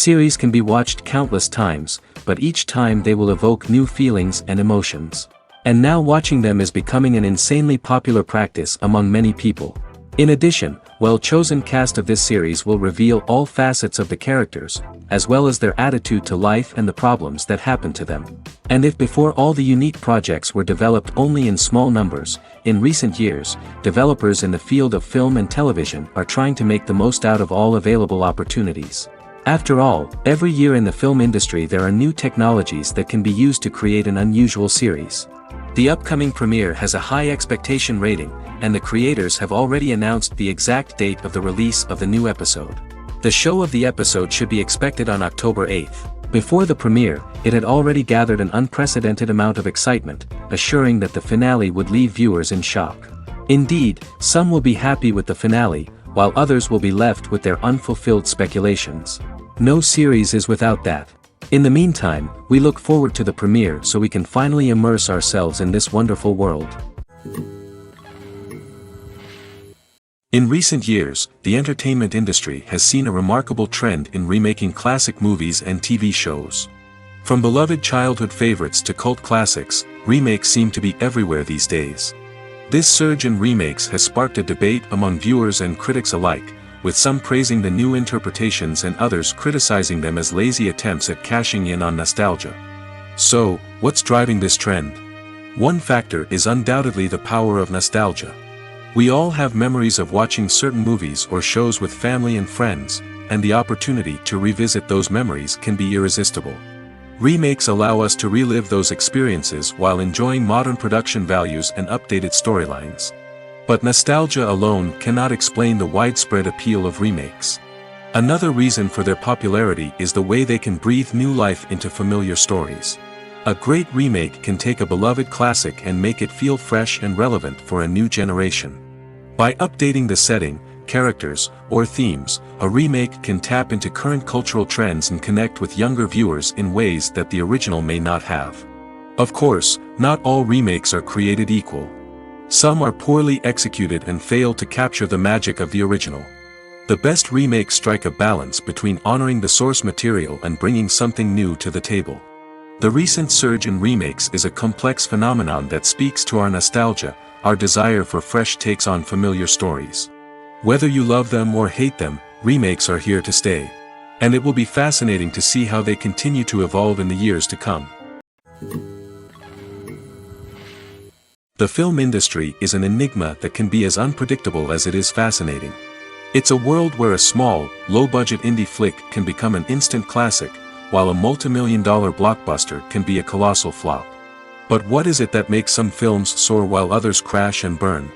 Series can be watched countless times, but each time they will evoke new feelings and emotions. And now watching them is becoming an insanely popular practice among many people. In addition, well-chosen cast of this series will reveal all facets of the characters, as well as their attitude to life and the problems that happen to them. And if before all the unique projects were developed only in small numbers, in recent years, developers in the field of film and television are trying to make the most out of all available opportunities. After all, every year in the film industry there are new technologies that can be used to create an unusual series. The upcoming premiere has a high expectation rating, and the creators have already announced the exact date of the release of the new episode. The show of the episode should be expected on October 8th. Before the premiere, it had already gathered an unprecedented amount of excitement, assuring that the finale would leave viewers in shock. Indeed, some will be happy with the finale, while others will be left with their unfulfilled speculations. No series is without that. In the meantime, we look forward to the premiere so we can finally immerse ourselves in this wonderful world. In recent years, the entertainment industry has seen a remarkable trend in remaking classic movies and TV shows. From beloved childhood favorites to cult classics, remakes seem to be everywhere these days. This surge in remakes has sparked a debate among viewers and critics alike, with some praising the new interpretations and others criticizing them as lazy attempts at cashing in on nostalgia. So, what's driving this trend? One factor is undoubtedly the power of nostalgia. We all have memories of watching certain movies or shows with family and friends, and the opportunity to revisit those memories can be irresistible. Remakes allow us to relive those experiences while enjoying modern production values and updated storylines. But nostalgia alone cannot explain the widespread appeal of remakes. Another reason for their popularity is the way they can breathe new life into familiar stories. A great remake can take a beloved classic and make it feel fresh and relevant for a new generation. By updating the setting, characters, or themes, a remake can tap into current cultural trends and connect with younger viewers in ways that the original may not have. Of course, not all remakes are created equal. Some are poorly executed and fail to capture the magic of the original. The best remakes strike a balance between honoring the source material and bringing something new to the table. The recent surge in remakes is a complex phenomenon that speaks to our nostalgia, our desire for fresh takes on familiar stories. Whether you love them or hate them, remakes are here to stay. And it will be fascinating to see how they continue to evolve in the years to come. The film industry is an enigma that can be as unpredictable as it is fascinating. It's a world where a small, low-budget indie flick can become an instant classic, while a multi-million-dollar blockbuster can be a colossal flop. But what is it that makes some films soar while others crash and burn?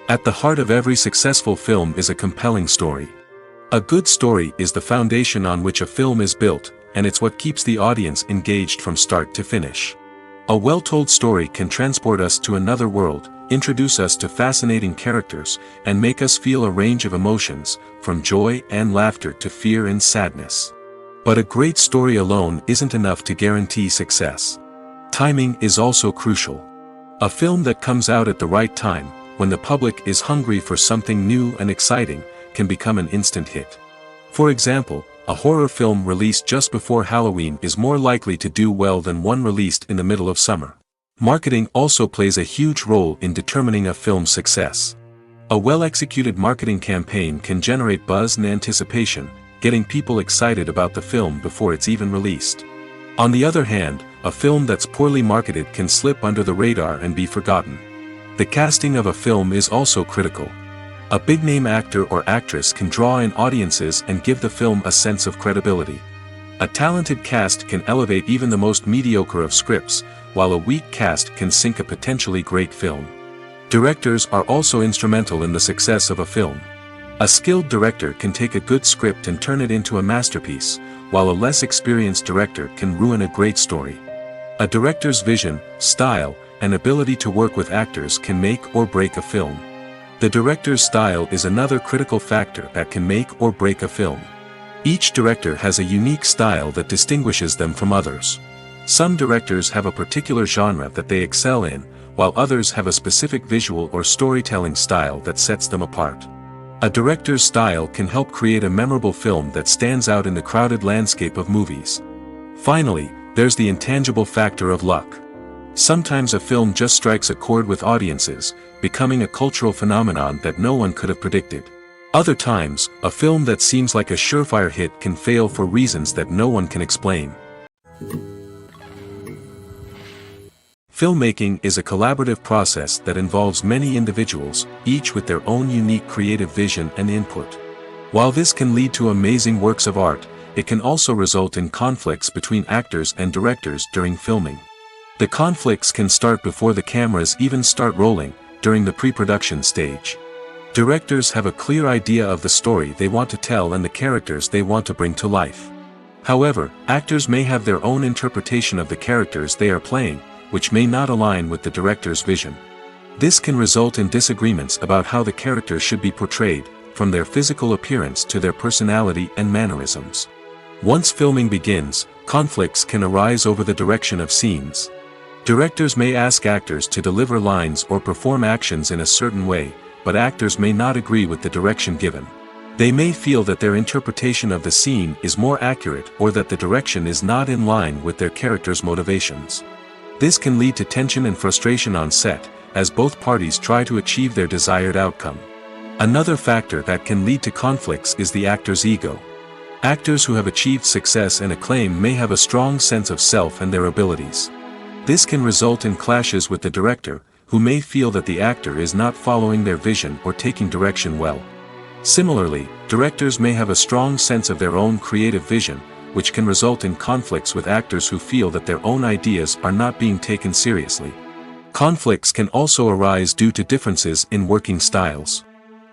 At the heart of every successful film is a compelling story. A good story is the foundation on which a film is built, and it's what keeps the audience engaged from start to finish. A well-told story can transport us to another world, introduce us to fascinating characters, and make us feel a range of emotions, from joy and laughter to fear and sadness. But a great story alone isn't enough to guarantee success. Timing is also crucial. A film that comes out at the right time, when the public is hungry for something new and exciting, can become an instant hit. For example, a horror film released just before Halloween is more likely to do well than one released in the middle of summer. Marketing also plays a huge role in determining a film's success. A well-executed marketing campaign can generate buzz and anticipation, getting people excited about the film before it's even released. On the other hand, a film that's poorly marketed can slip under the radar and be forgotten. The casting of a film is also critical. A big-name actor or actress can draw in audiences and give the film a sense of credibility. A talented cast can elevate even the most mediocre of scripts, while a weak cast can sink a potentially great film. Directors are also instrumental in the success of a film. A skilled director can take a good script and turn it into a masterpiece, while a less experienced director can ruin a great story. A director's vision, style, and ability to work with actors can make or break a film. The director's style is another critical factor that can make or break a film. Each director has a unique style that distinguishes them from others. Some directors have a particular genre that they excel in, while others have a specific visual or storytelling style that sets them apart. A director's style can help create a memorable film that stands out in the crowded landscape of movies. Finally, there's the intangible factor of luck. Sometimes a film just strikes a chord with audiences, becoming a cultural phenomenon that no one could have predicted. Other times, a film that seems like a surefire hit can fail for reasons that no one can explain. Filmmaking is a collaborative process that involves many individuals, each with their own unique creative vision and input. While this can lead to amazing works of art, it can also result in conflicts between actors and directors during filming. The conflicts can start before the cameras even start rolling, during the pre-production stage. Directors have a clear idea of the story they want to tell and the characters they want to bring to life. However, actors may have their own interpretation of the characters they are playing, which may not align with the director's vision. This can result in disagreements about how the character should be portrayed, from their physical appearance to their personality and mannerisms. Once filming begins, conflicts can arise over the direction of scenes. Directors may ask actors to deliver lines or perform actions in a certain way, but actors may not agree with the direction given. They may feel that their interpretation of the scene is more accurate or that the direction is not in line with their character's motivations. This can lead to tension and frustration on set, as both parties try to achieve their desired outcome. Another factor that can lead to conflicts is the actor's ego. Actors who have achieved success and acclaim may have a strong sense of self and their abilities. This can result in clashes with the director, who may feel that the actor is not following their vision or taking direction well. Similarly, directors may have a strong sense of their own creative vision, which can result in conflicts with actors who feel that their own ideas are not being taken seriously. Conflicts can also arise due to differences in working styles.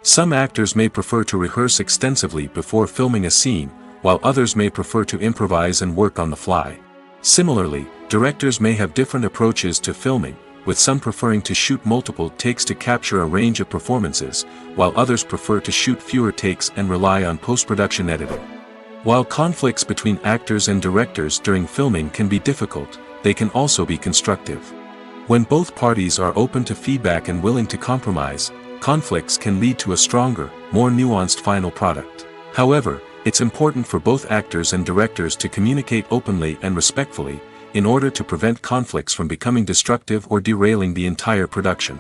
Some actors may prefer to rehearse extensively before filming a scene, while others may prefer to improvise and work on the fly. Similarly, directors may have different approaches to filming, with some preferring to shoot multiple takes to capture a range of performances, while others prefer to shoot fewer takes and rely on post-production editing. While conflicts between actors and directors during filming can be difficult, they can also be constructive. When both parties are open to feedback and willing to compromise, conflicts can lead to a stronger, more nuanced final product. However, it's important for both actors and directors to communicate openly and respectfully, in order to prevent conflicts from becoming destructive or derailing the entire production.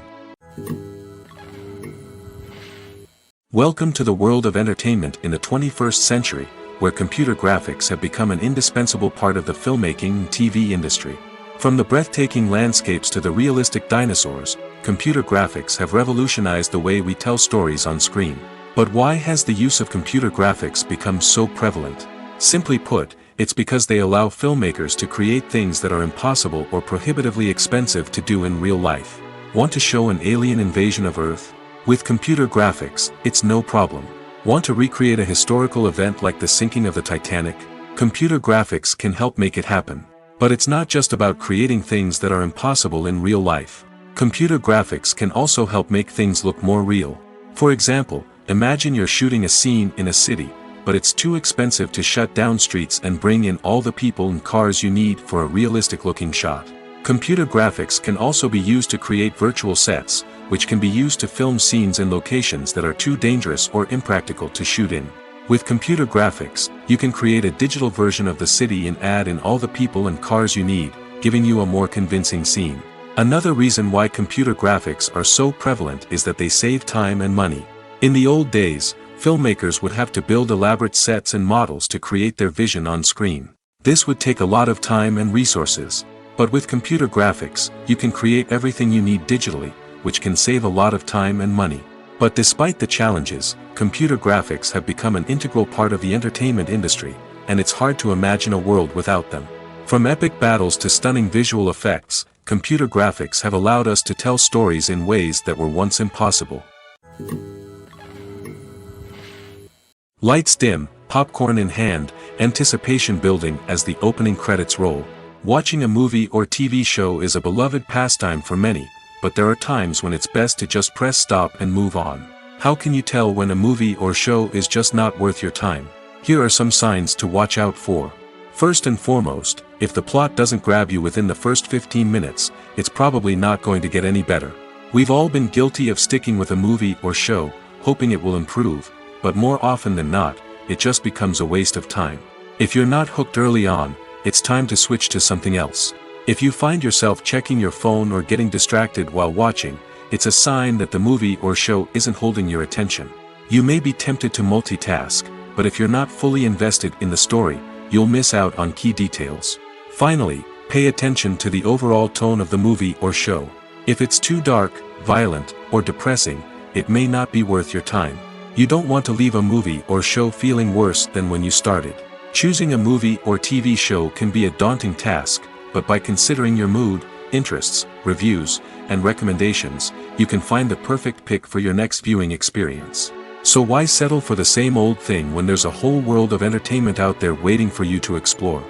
Welcome to the world of entertainment in the 21st century, where computer graphics have become an indispensable part of the filmmaking and TV industry. From the breathtaking landscapes to the realistic dinosaurs, computer graphics have revolutionized the way we tell stories on screen. But why has the use of computer graphics become so prevalent? Simply put, it's because they allow filmmakers to create things that are impossible or prohibitively expensive to do in real life. Want to show an alien invasion of Earth? With computer graphics, it's no problem. Want to recreate a historical event like the sinking of the Titanic? Computer graphics can help make it happen. But it's not just about creating things that are impossible in real life. Computer graphics can also help make things look more real. For example, imagine you're shooting a scene in a city, but it's too expensive to shut down streets and bring in all the people and cars you need for a realistic-looking shot. Computer graphics can also be used to create virtual sets, which can be used to film scenes in locations that are too dangerous or impractical to shoot in. With computer graphics, you can create a digital version of the city and add in all the people and cars you need, giving you a more convincing scene. Another reason why computer graphics are so prevalent is that they save time and money. In the old days, filmmakers would have to build elaborate sets and models to create their vision on screen. This would take a lot of time and resources. But with computer graphics, you can create everything you need digitally, which can save a lot of time and money. But despite the challenges, computer graphics have become an integral part of the entertainment industry, and it's hard to imagine a world without them. From epic battles to stunning visual effects, computer graphics have allowed us to tell stories in ways that were once impossible. Lights dim, popcorn in hand, anticipation building as the opening credits roll. Watching a movie or TV show is a beloved pastime for many, but there are times when it's best to just press stop and move on. How can you tell when a movie or show is just not worth your time? Here are some signs to watch out for. First and foremost, if the plot doesn't grab you within the first 15 minutes, it's probably not going to get any better. We've all been guilty of sticking with a movie or show, hoping it will improve, but more often than not, it just becomes a waste of time. If you're not hooked early on, it's time to switch to something else. If you find yourself checking your phone or getting distracted while watching, it's a sign that the movie or show isn't holding your attention. You may be tempted to multitask, but if you're not fully invested in the story, you'll miss out on key details. Finally, pay attention to the overall tone of the movie or show. If it's too dark, violent, or depressing, it may not be worth your time. You don't want to leave a movie or show feeling worse than when you started. Choosing a movie or TV show can be a daunting task, but by considering your mood, interests, reviews, and recommendations, you can find the perfect pick for your next viewing experience. So why settle for the same old thing when there's a whole world of entertainment out there waiting for you to explore?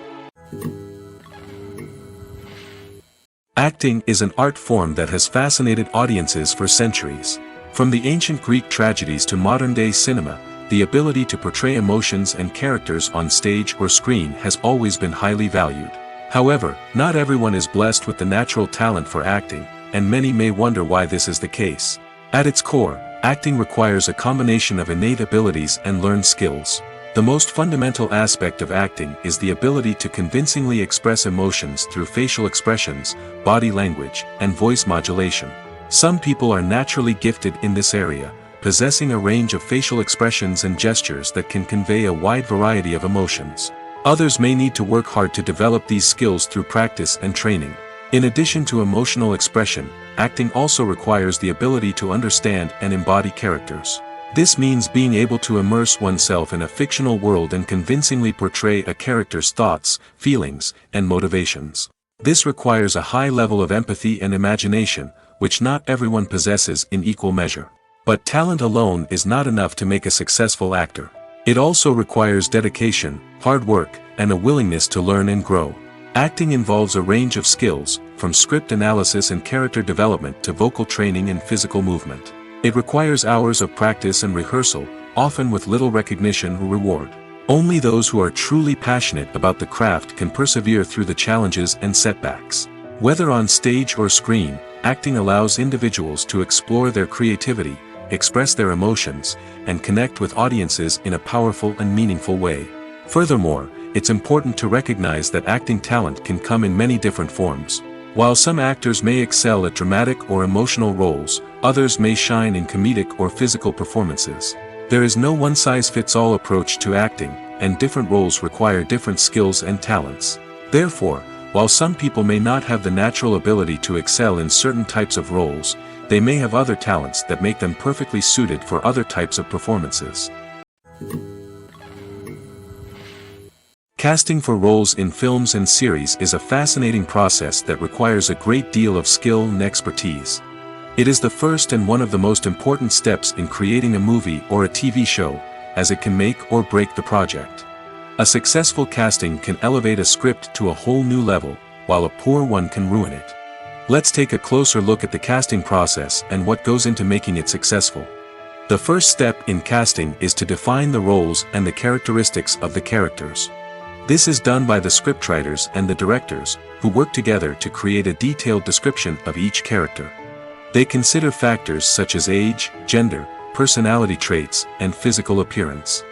Acting is an art form that has fascinated audiences for centuries. From the ancient Greek tragedies to modern-day cinema, the ability to portray emotions and characters on stage or screen has always been highly valued. However, not everyone is blessed with the natural talent for acting, and many may wonder why this is the case. At its core, acting requires a combination of innate abilities and learned skills. The most fundamental aspect of acting is the ability to convincingly express emotions through facial expressions, body language, and voice modulation. Some people are naturally gifted in this area, possessing a range of facial expressions and gestures that can convey a wide variety of emotions. Others may need to work hard to develop these skills through practice and training. In addition to emotional expression, acting also requires the ability to understand and embody characters. This means being able to immerse oneself in a fictional world and convincingly portray a character's thoughts, feelings, and motivations. This requires a high level of empathy and imagination, which not everyone possesses in equal measure. But talent alone is not enough to make a successful actor. It also requires dedication, hard work, and a willingness to learn and grow. Acting involves a range of skills, from script analysis and character development to vocal training and physical movement. It requires hours of practice and rehearsal, often with little recognition or reward. Only those who are truly passionate about the craft can persevere through the challenges and setbacks. Whether on stage or screen, acting allows individuals to explore their creativity, express their emotions, and connect with audiences in a powerful and meaningful way. Furthermore, it's important to recognize that acting talent can come in many different forms. While some actors may excel at dramatic or emotional roles, others may shine in comedic or physical performances. There is no one-size-fits-all approach to acting, and different roles require different skills and talents. Therefore, while some people may not have the natural ability to excel in certain types of roles, they may have other talents that make them perfectly suited for other types of performances. Casting for roles in films and series is a fascinating process that requires a great deal of skill and expertise. It is the first and one of the most important steps in creating a movie or a TV show, as it can make or break the project. A successful casting can elevate a script to a whole new level, while a poor one can ruin it. Let's take a closer look at the casting process and what goes into making it successful. The first step in casting is to define the roles and the characteristics of the characters. This is done by the scriptwriters and the directors, who work together to create a detailed description of each character. They consider factors such as age, gender, personality traits, and physical appearance.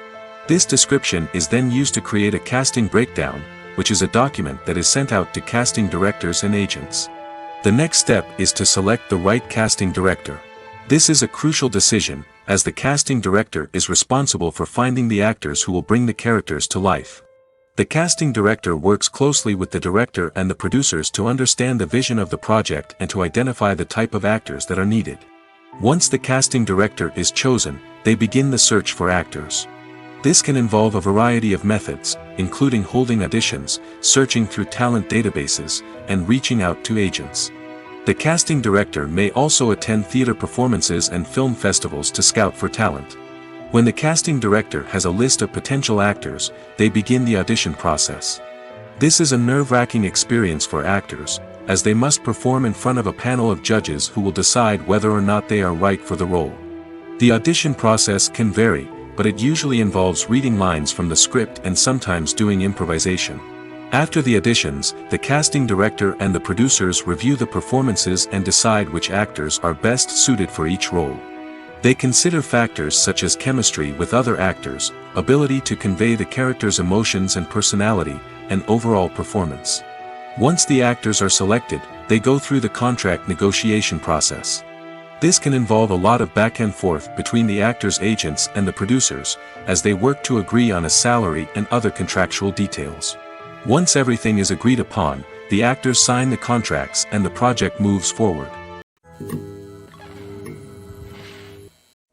This description is then used to create a casting breakdown, which is a document that is sent out to casting directors and agents. The next step is to select the right casting director. This is a crucial decision, as the casting director is responsible for finding the actors who will bring the characters to life. The casting director works closely with the director and the producers to understand the vision of the project and to identify the type of actors that are needed. Once the casting director is chosen, they begin the search for actors. This can involve a variety of methods, including holding auditions, searching through talent databases, and reaching out to agents. The casting director may also attend theater performances and film festivals to scout for talent. When the casting director has a list of potential actors, they begin the audition process. This is a nerve-wracking experience for actors, as they must perform in front of a panel of judges who will decide whether or not they are right for the role. The audition process can vary, but it usually involves reading lines from the script and sometimes doing improvisation. After the auditions, the casting director and the producers review the performances and decide which actors are best suited for each role. They consider factors such as chemistry with other actors, ability to convey the character's emotions and personality, and overall performance. Once the actors are selected, they go through the contract negotiation process. This can involve a lot of back and forth between the actors' agents and the producers, as they work to agree on a salary and other contractual details. Once everything is agreed upon, the actors sign the contracts and the project moves forward.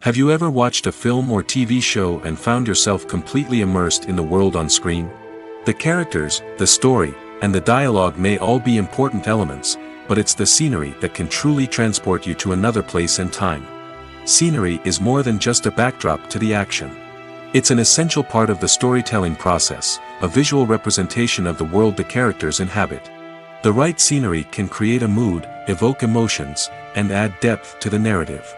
Have you ever watched a film or TV show and found yourself completely immersed in the world on screen? The characters, the story, and the dialogue may all be important elements, but it's the scenery that can truly transport you to another place and time. Scenery is more than just a backdrop to the action. It's an essential part of the storytelling process, a visual representation of the world the characters inhabit. The right scenery can create a mood, evoke emotions, and add depth to the narrative.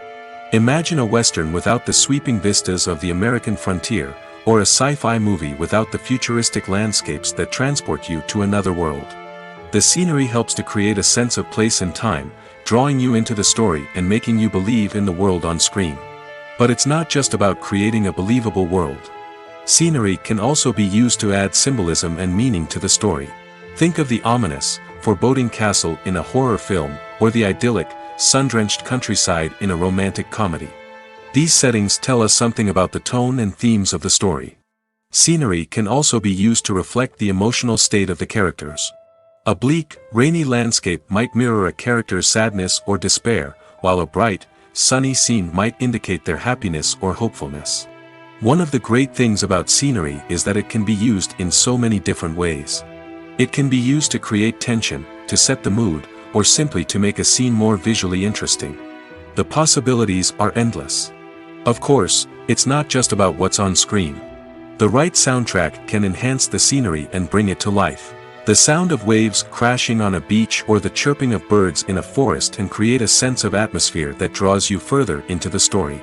Imagine a Western without the sweeping vistas of the American frontier, or a sci-fi movie without the futuristic landscapes that transport you to another world. The scenery helps to create a sense of place and time, drawing you into the story and making you believe in the world on screen. But it's not just about creating a believable world. Scenery can also be used to add symbolism and meaning to the story. Think of the ominous, foreboding castle in a horror film, or the idyllic, sun-drenched countryside in a romantic comedy. These settings tell us something about the tone and themes of the story. Scenery can also be used to reflect the emotional state of the characters. A bleak, rainy landscape might mirror a character's sadness or despair, while a bright, sunny scene might indicate their happiness or hopefulness. One of the great things about scenery is that it can be used in so many different ways. It can be used to create tension, to set the mood, or simply to make a scene more visually interesting. The possibilities are endless. Of course, it's not just about what's on screen. The right soundtrack can enhance the scenery and bring it to life. The sound of waves crashing on a beach or the chirping of birds in a forest can create a sense of atmosphere that draws you further into the story.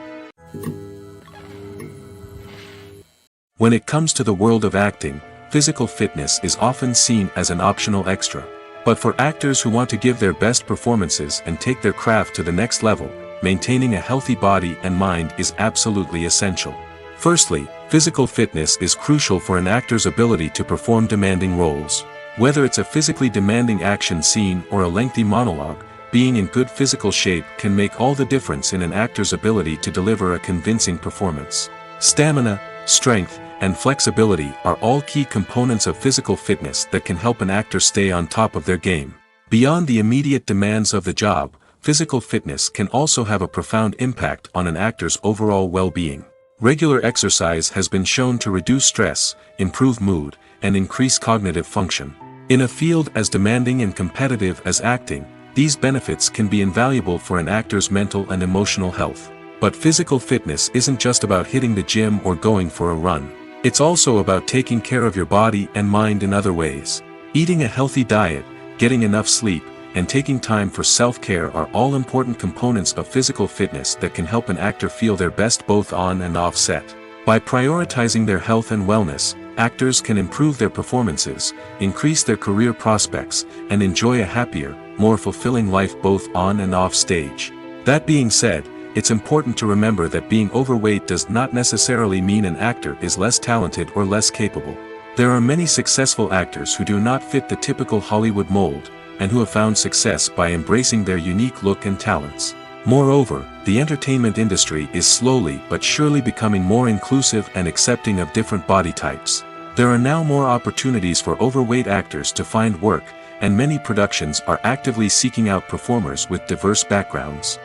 When it comes to the world of acting, physical fitness is often seen as an optional extra. But for actors who want to give their best performances and take their craft to the next level, maintaining a healthy body and mind is absolutely essential. Firstly, physical fitness is crucial for an actor's ability to perform demanding roles. Whether it's a physically demanding action scene or a lengthy monologue, being in good physical shape can make all the difference in an actor's ability to deliver a convincing performance. Stamina, strength, and flexibility are all key components of physical fitness that can help an actor stay on top of their game. Beyond the immediate demands of the job, physical fitness can also have a profound impact on an actor's overall well-being. Regular exercise has been shown to reduce stress, improve mood, and increase cognitive function. In a field as demanding and competitive as acting, these benefits can be invaluable for an actor's mental and emotional health. But physical fitness isn't just about hitting the gym or going for a run. It's also about taking care of your body and mind in other ways. Eating a healthy diet, getting enough sleep, and taking time for self-care are all important components of physical fitness that can help an actor feel their best both on and off set. By prioritizing their health and wellness, actors can improve their performances, increase their career prospects, and enjoy a happier, more fulfilling life both on and off stage. That being said, it's important to remember that being overweight does not necessarily mean an actor is less talented or less capable. There are many successful actors who do not fit the typical Hollywood mold, and who have found success by embracing their unique look and talents. Moreover, the entertainment industry is slowly but surely becoming more inclusive and accepting of different body types. There are now more opportunities for overweight actors to find work, and many productions are actively seeking out performers with diverse backgrounds.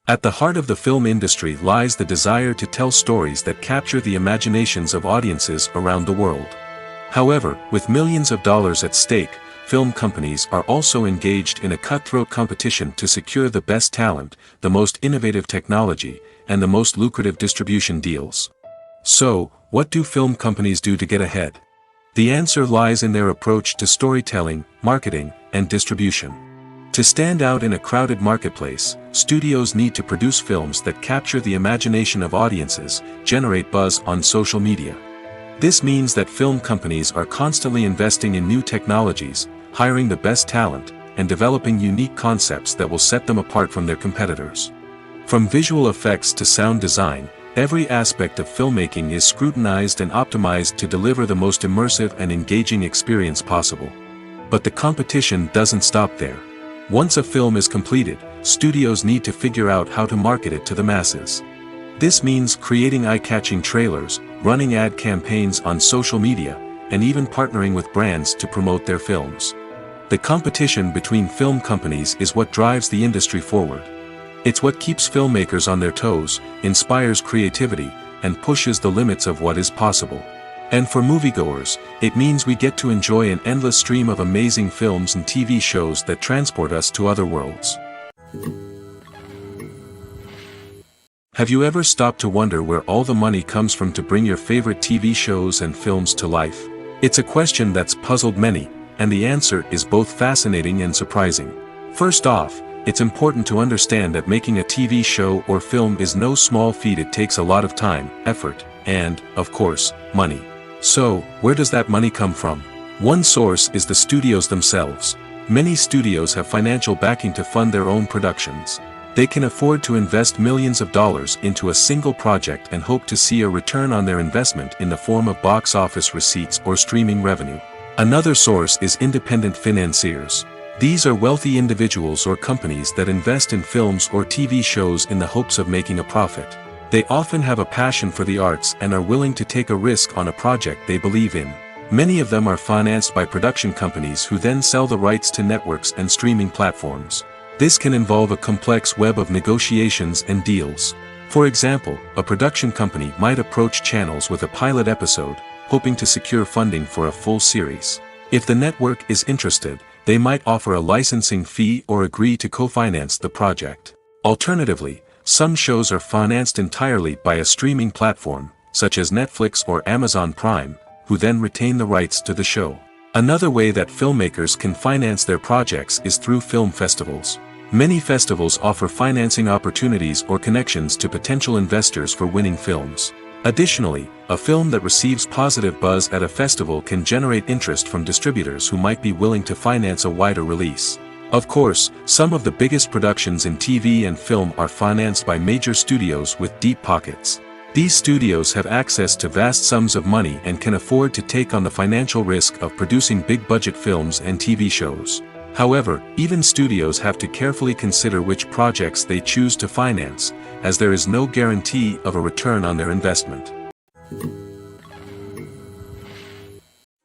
At the heart of the film industry lies the desire to tell stories that capture the imaginations of audiences around the world. However, with millions of dollars at stake, film companies are also engaged in a cutthroat competition to secure the best talent, the most innovative technology, and the most lucrative distribution deals. So, what do film companies do to get ahead? The answer lies in their approach to storytelling, marketing, and distribution. To stand out in a crowded marketplace, studios need to produce films that capture the imagination of audiences, generate buzz on social media. This means that film companies are constantly investing in new technologies, hiring the best talent, and developing unique concepts that will set them apart from their competitors. From visual effects to sound design, every aspect of filmmaking is scrutinized and optimized to deliver the most immersive and engaging experience possible. But the competition doesn't stop there. Once a film is completed, studios need to figure out how to market it to the masses. This means creating eye-catching trailers, running ad campaigns on social media, and even partnering with brands to promote their films. The competition between film companies is what drives the industry forward. It's what keeps filmmakers on their toes, inspires creativity, and pushes the limits of what is possible. And for moviegoers, it means we get to enjoy an endless stream of amazing films and TV shows that transport us to other worlds. Have you ever stopped to wonder where all the money comes from to bring your favorite TV shows and films to life? It's a question that's puzzled many, and the answer is both fascinating and surprising. First off, it's important to understand that making a TV show or film is no small feat. It takes a lot of time, effort, and, of course, money. So, where does that money come from? One source is the studios themselves. Many studios have financial backing to fund their own productions. They can afford to invest millions of dollars into a single project and hope to see a return on their investment in the form of box office receipts or streaming revenue. Another source is independent financiers. These are wealthy individuals or companies that invest in films or TV shows in the hopes of making a profit. They often have a passion for the arts and are willing to take a risk on a project they believe in. Many of them are financed by production companies who then sell the rights to networks and streaming platforms. This can involve a complex web of negotiations and deals. For example, a production company might approach channels with a pilot episode, hoping to secure funding for a full series. If the network is interested, they might offer a licensing fee or agree to co-finance the project. Alternatively, some shows are financed entirely by a streaming platform, such as Netflix or Amazon Prime, who then retain the rights to the show. Another way that filmmakers can finance their projects is through film festivals. Many festivals offer financing opportunities or connections to potential investors for winning films. Additionally, a film that receives positive buzz at a festival can generate interest from distributors who might be willing to finance a wider release. Of course, some of the biggest productions in TV and film are financed by major studios with deep pockets. These studios have access to vast sums of money and can afford to take on the financial risk of producing big-budget films and TV shows. However, even studios have to carefully consider which projects they choose to finance, as there is no guarantee of a return on their investment.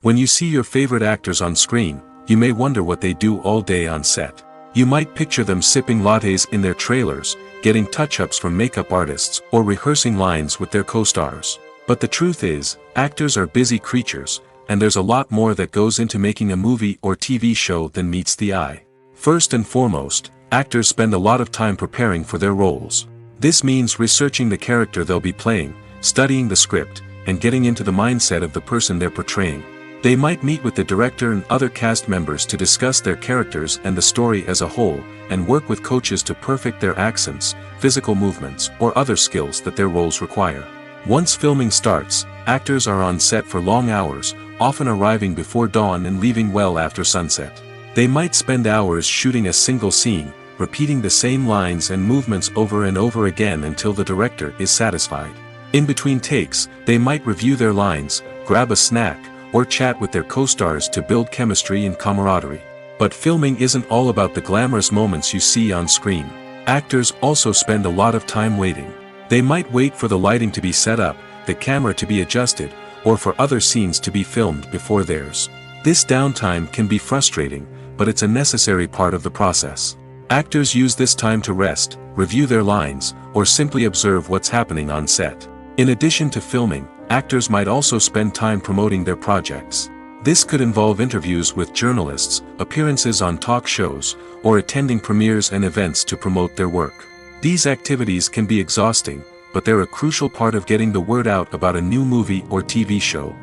When you see your favorite actors on screen, you may wonder what they do all day on set. You might picture them sipping lattes in their trailers, getting touch-ups from makeup artists, or rehearsing lines with their co-stars. But the truth is, actors are busy creatures, and there's a lot more that goes into making a movie or TV show than meets the eye. First and foremost, actors spend a lot of time preparing for their roles. This means researching the character they'll be playing, studying the script, and getting into the mindset of the person they're portraying. They might meet with the director and other cast members to discuss their characters and the story as a whole, and work with coaches to perfect their accents, physical movements, or other skills that their roles require. Once filming starts, actors are on set for long hours, often arriving before dawn and leaving well after sunset. They might spend hours shooting a single scene, repeating the same lines and movements over and over again until the director is satisfied. In between takes, they might review their lines, grab a snack, or chat with their co-stars to build chemistry and camaraderie. But filming isn't all about the glamorous moments you see on screen. Actors also spend a lot of time waiting. They might wait for the lighting to be set up, the camera to be adjusted, or for other scenes to be filmed before theirs. This downtime can be frustrating, but it's a necessary part of the process. Actors use this time to rest, review their lines, or simply observe what's happening on set. In addition to filming, actors might also spend time promoting their projects. This could involve interviews with journalists, appearances on talk shows, or attending premieres and events to promote their work. These activities can be exhausting, but they're a crucial part of getting the word out about a new movie or TV show.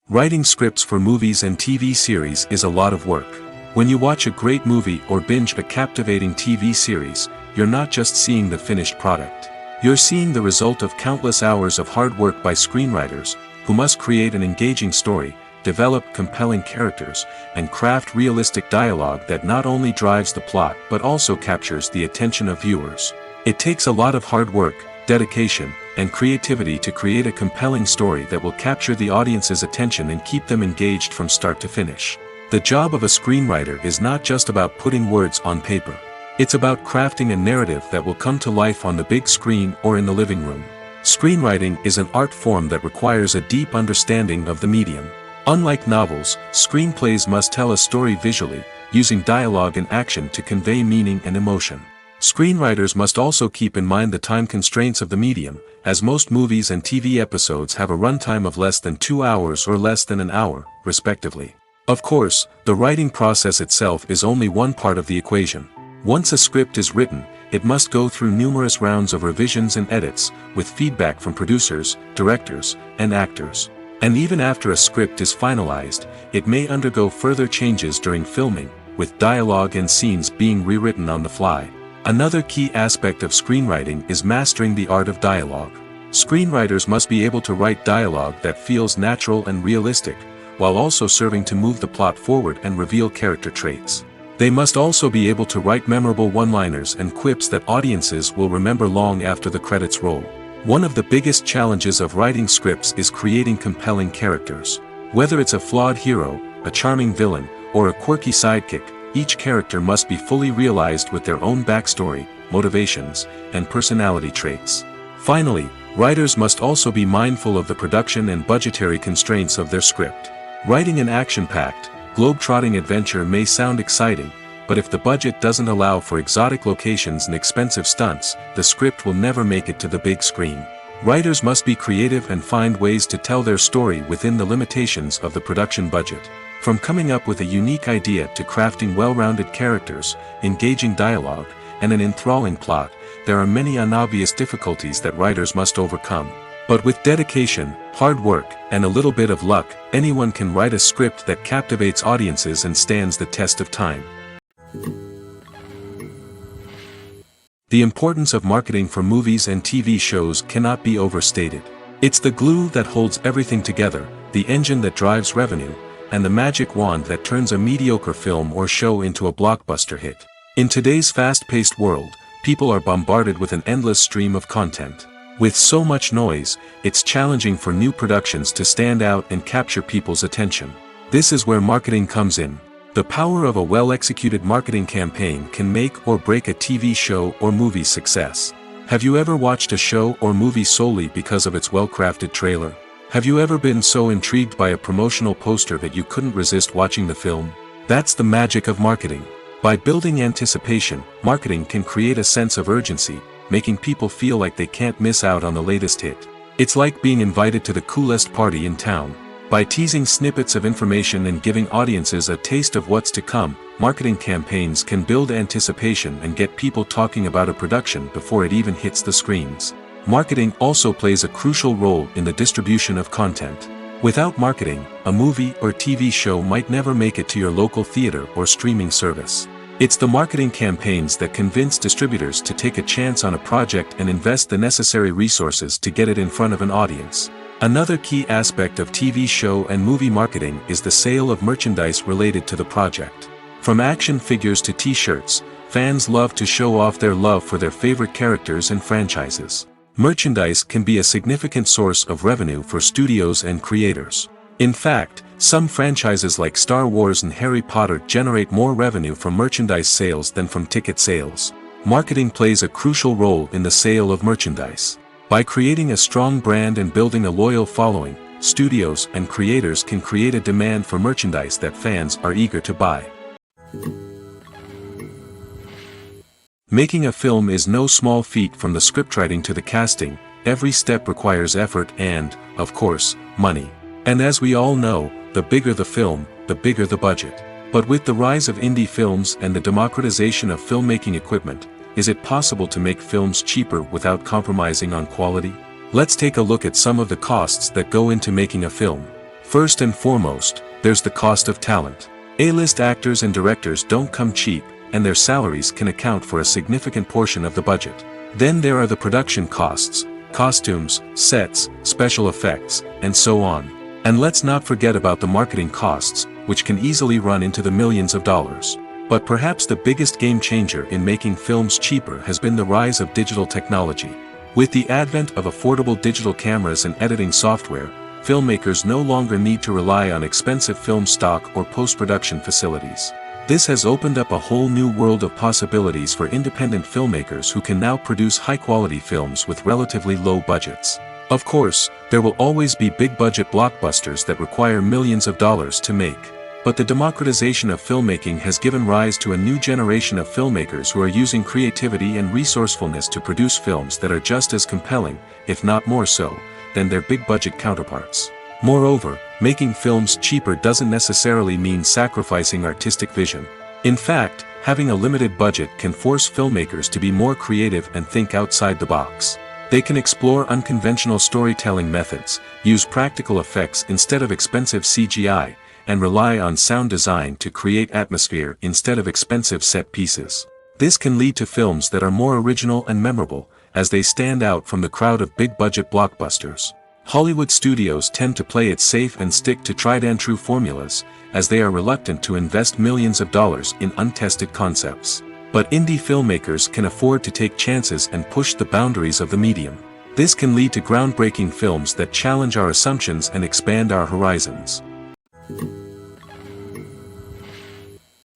Writing scripts for movies and TV series is a lot of work. When you watch a great movie or binge a captivating TV series, you're not just seeing the finished product. You're seeing the result of countless hours of hard work by screenwriters, who must create an engaging story, develop compelling characters, and craft realistic dialogue that not only drives the plot but also captures the attention of viewers. It takes a lot of hard work, dedication, and creativity to create a compelling story that will capture the audience's attention and keep them engaged from start to finish. The job of a screenwriter is not just about putting words on paper. It's about crafting a narrative that will come to life on the big screen or in the living room. Screenwriting is an art form that requires a deep understanding of the medium. Unlike novels, screenplays must tell a story visually, using dialogue and action to convey meaning and emotion. Screenwriters must also keep in mind the time constraints of the medium, as most movies and TV episodes have a runtime of less than 2 hours or less than an hour, respectively. Of course, the writing process itself is only one part of the equation. Once a script is written, it must go through numerous rounds of revisions and edits, with feedback from producers, directors, and actors. And even after a script is finalized, it may undergo further changes during filming, with dialogue and scenes being rewritten on the fly. Another key aspect of screenwriting is mastering the art of dialogue. Screenwriters must be able to write dialogue that feels natural and realistic, while also serving to move the plot forward and reveal character traits. They must also be able to write memorable one-liners and quips that audiences will remember long after the credits roll. One of the biggest challenges of writing scripts is creating compelling characters. Whether it's a flawed hero, a charming villain, or a quirky sidekick, each character must be fully realized with their own backstory, motivations, and personality traits. Finally, writers must also be mindful of the production and budgetary constraints of their script. Writing an action-packed, globe-trotting adventure may sound exciting, but if the budget doesn't allow for exotic locations and expensive stunts, the script will never make it to the big screen. Writers must be creative and find ways to tell their story within the limitations of the production budget. From coming up with a unique idea to crafting well-rounded characters, engaging dialogue, and an enthralling plot, there are many unobvious difficulties that writers must overcome. But with dedication, hard work, and a little bit of luck, anyone can write a script that captivates audiences and stands the test of time. The importance of marketing for movies and TV shows cannot be overstated. It's the glue that holds everything together, the engine that drives revenue, and the magic wand that turns a mediocre film or show into a blockbuster hit. In today's fast-paced world, people are bombarded with an endless stream of content. With so much noise, it's challenging for new productions to stand out and capture people's attention. This is where marketing comes in. The power of a well-executed marketing campaign can make or break a TV show or movie's success. Have you ever watched a show or movie solely because of its well-crafted trailer? Have you ever been so intrigued by a promotional poster that you couldn't resist watching the film? That's the magic of marketing. By building anticipation, marketing can create a sense of urgency, making people feel like they can't miss out on the latest hit. It's like being invited to the coolest party in town. By teasing snippets of information and giving audiences a taste of what's to come, marketing campaigns can build anticipation and get people talking about a production before it even hits the screens. Marketing also plays a crucial role in the distribution of content. Without marketing, a movie or TV show might never make it to your local theater or streaming service. It's the marketing campaigns that convince distributors to take a chance on a project and invest the necessary resources to get it in front of an audience. Another key aspect of TV show and movie marketing is the sale of merchandise related to the project. From action figures to t-shirts, fans love to show off their love for their favorite characters and franchises. Merchandise can be a significant source of revenue for studios and creators. In fact, some franchises like Star Wars and Harry Potter generate more revenue from merchandise sales than from ticket sales. Marketing plays a crucial role in the sale of merchandise. By creating a strong brand and building a loyal following, studios and creators can create a demand for merchandise that fans are eager to buy. Making a film is no small feat. From the scriptwriting to the casting, every step requires effort and, of course, money. And as we all know, the bigger the film, the bigger the budget. But with the rise of indie films and the democratization of filmmaking equipment, is it possible to make films cheaper without compromising on quality? Let's take a look at some of the costs that go into making a film. First and foremost, there's the cost of talent. A-list actors and directors don't come cheap, and their salaries can account for a significant portion of the budget. Then there are the production costs, costumes, sets, special effects, and so on. And let's not forget about the marketing costs, which can easily run into the millions of dollars. But perhaps the biggest game changer in making films cheaper has been the rise of digital technology. With the advent of affordable digital cameras and editing software, filmmakers no longer need to rely on expensive film stock or post-production facilities. This has opened up a whole new world of possibilities for independent filmmakers who can now produce high-quality films with relatively low budgets. Of course, there will always be big-budget blockbusters that require millions of dollars to make. But the democratization of filmmaking has given rise to a new generation of filmmakers who are using creativity and resourcefulness to produce films that are just as compelling, if not more so, than their big-budget counterparts. Moreover, making films cheaper doesn't necessarily mean sacrificing artistic vision. In fact, having a limited budget can force filmmakers to be more creative and think outside the box. They can explore unconventional storytelling methods, use practical effects instead of expensive CGI, and rely on sound design to create atmosphere instead of expensive set pieces. This can lead to films that are more original and memorable, as they stand out from the crowd of big-budget blockbusters. Hollywood studios tend to play it safe and stick to tried-and-true formulas, as they are reluctant to invest millions of dollars in untested concepts. But indie filmmakers can afford to take chances and push the boundaries of the medium. This can lead to groundbreaking films that challenge our assumptions and expand our horizons.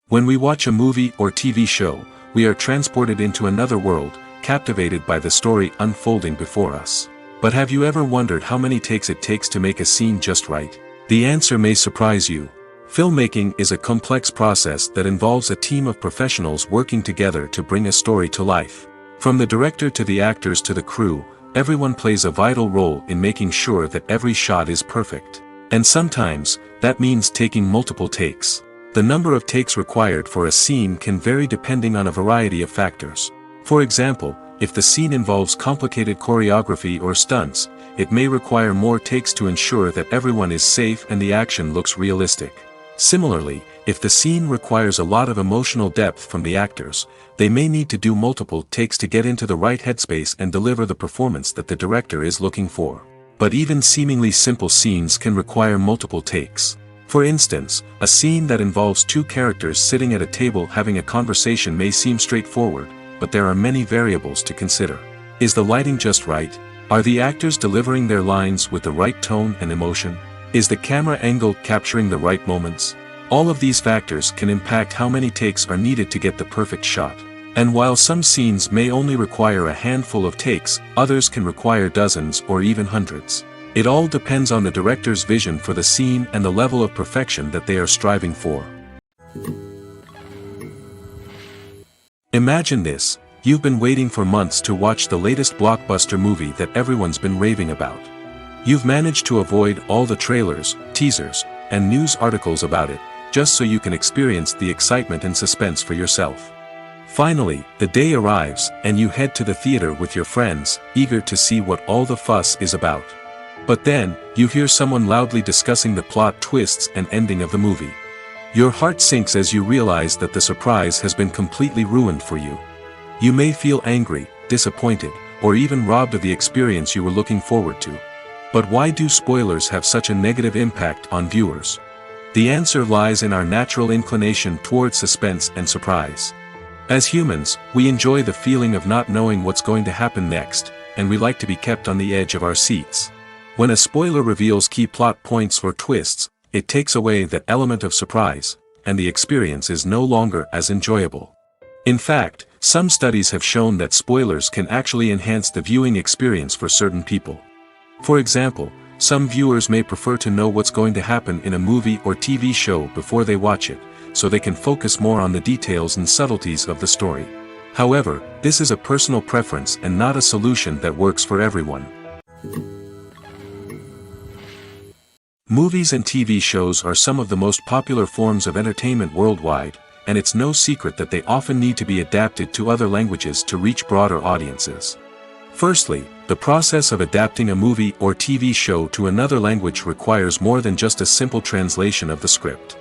When we watch a movie or TV show, we are transported into another world, captivated by the story unfolding before us. But have you ever wondered how many takes it takes to make a scene just right? The answer may surprise you. Filmmaking is a complex process that involves a team of professionals working together to bring a story to life. From the director to the actors to the crew, everyone plays a vital role in making sure that every shot is perfect. And sometimes, that means taking multiple takes. The number of takes required for a scene can vary depending on a variety of factors. For example, if the scene involves complicated choreography or stunts, it may require more takes to ensure that everyone is safe and the action looks realistic. Similarly, if the scene requires a lot of emotional depth from the actors, they may need to do multiple takes to get into the right headspace and deliver the performance that the director is looking for. But even seemingly simple scenes can require multiple takes. For instance, a scene that involves two characters sitting at a table having a conversation may seem straightforward, but there are many variables to consider. Is the lighting just right? Are the actors delivering their lines with the right tone and emotion? Is the camera angle capturing the right moments? All of these factors can impact how many takes are needed to get the perfect shot. And while some scenes may only require a handful of takes, others can require dozens or even hundreds. It all depends on the director's vision for the scene and the level of perfection that they are striving for. Imagine this: you've been waiting for months to watch the latest blockbuster movie that everyone's been raving about. You've managed to avoid all the trailers, teasers, and news articles about it, just so you can experience the excitement and suspense for yourself. Finally, the day arrives, and you head to the theater with your friends, eager to see what all the fuss is about. But then, you hear someone loudly discussing the plot twists and ending of the movie. Your heart sinks as you realize that the surprise has been completely ruined for you. You may feel angry, disappointed, or even robbed of the experience you were looking forward to. But why do spoilers have such a negative impact on viewers? The answer lies in our natural inclination towards suspense and surprise. As humans, we enjoy the feeling of not knowing what's going to happen next, and we like to be kept on the edge of our seats. When a spoiler reveals key plot points or twists, it takes away that element of surprise, and the experience is no longer as enjoyable. In fact, some studies have shown that spoilers can actually enhance the viewing experience for certain people. For example, some viewers may prefer to know what's going to happen in a movie or TV show before they watch it, so they can focus more on the details and subtleties of the story. However, this is a personal preference and not a solution that works for everyone. Movies and TV shows are some of the most popular forms of entertainment worldwide, and it's no secret that they often need to be adapted to other languages to reach broader audiences. Firstly, the process of adapting a movie or TV show to another language requires more than just a simple translation of the script.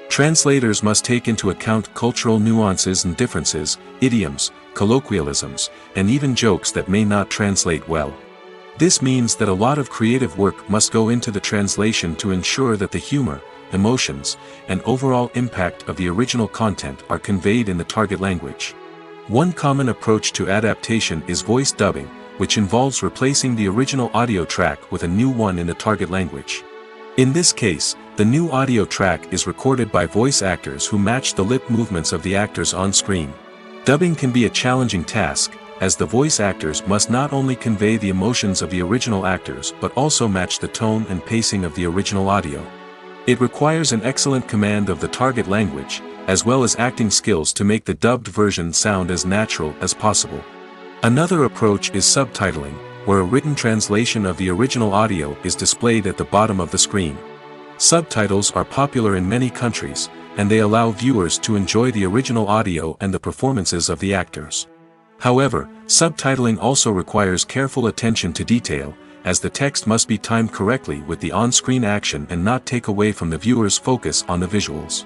Translators must take into account cultural nuances and differences, idioms, colloquialisms, and even jokes that may not translate well. This means that a lot of creative work must go into the translation to ensure that the humor, emotions, and overall impact of the original content are conveyed in the target language. One common approach to adaptation is voice dubbing, which involves replacing the original audio track with a new one in the target language. In this case, the new audio track is recorded by voice actors who match the lip movements of the actors on screen. Dubbing can be a challenging task, as the voice actors must not only convey the emotions of the original actors but also match the tone and pacing of the original audio. It requires an excellent command of the target language, as well as acting skills to make the dubbed version sound as natural as possible. Another approach is subtitling, where a written translation of the original audio is displayed at the bottom of the screen. Subtitles are popular in many countries, and they allow viewers to enjoy the original audio and the performances of the actors. However, subtitling also requires careful attention to detail, as the text must be timed correctly with the on-screen action and not take away from the viewer's focus on the visuals.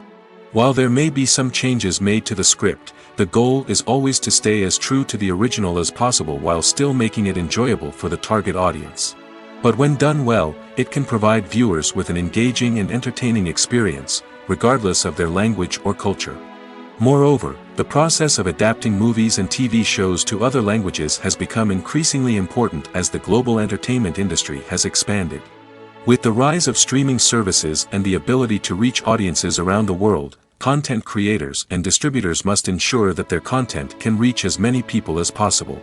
While there may be some changes made to the script, the goal is always to stay as true to the original as possible while still making it enjoyable for the target audience. But when done well, it can provide viewers with an engaging and entertaining experience, regardless of their language or culture. Moreover, the process of adapting movies and TV shows to other languages has become increasingly important as the global entertainment industry has expanded. With the rise of streaming services and the ability to reach audiences around the world, content creators and distributors must ensure that their content can reach as many people as possible.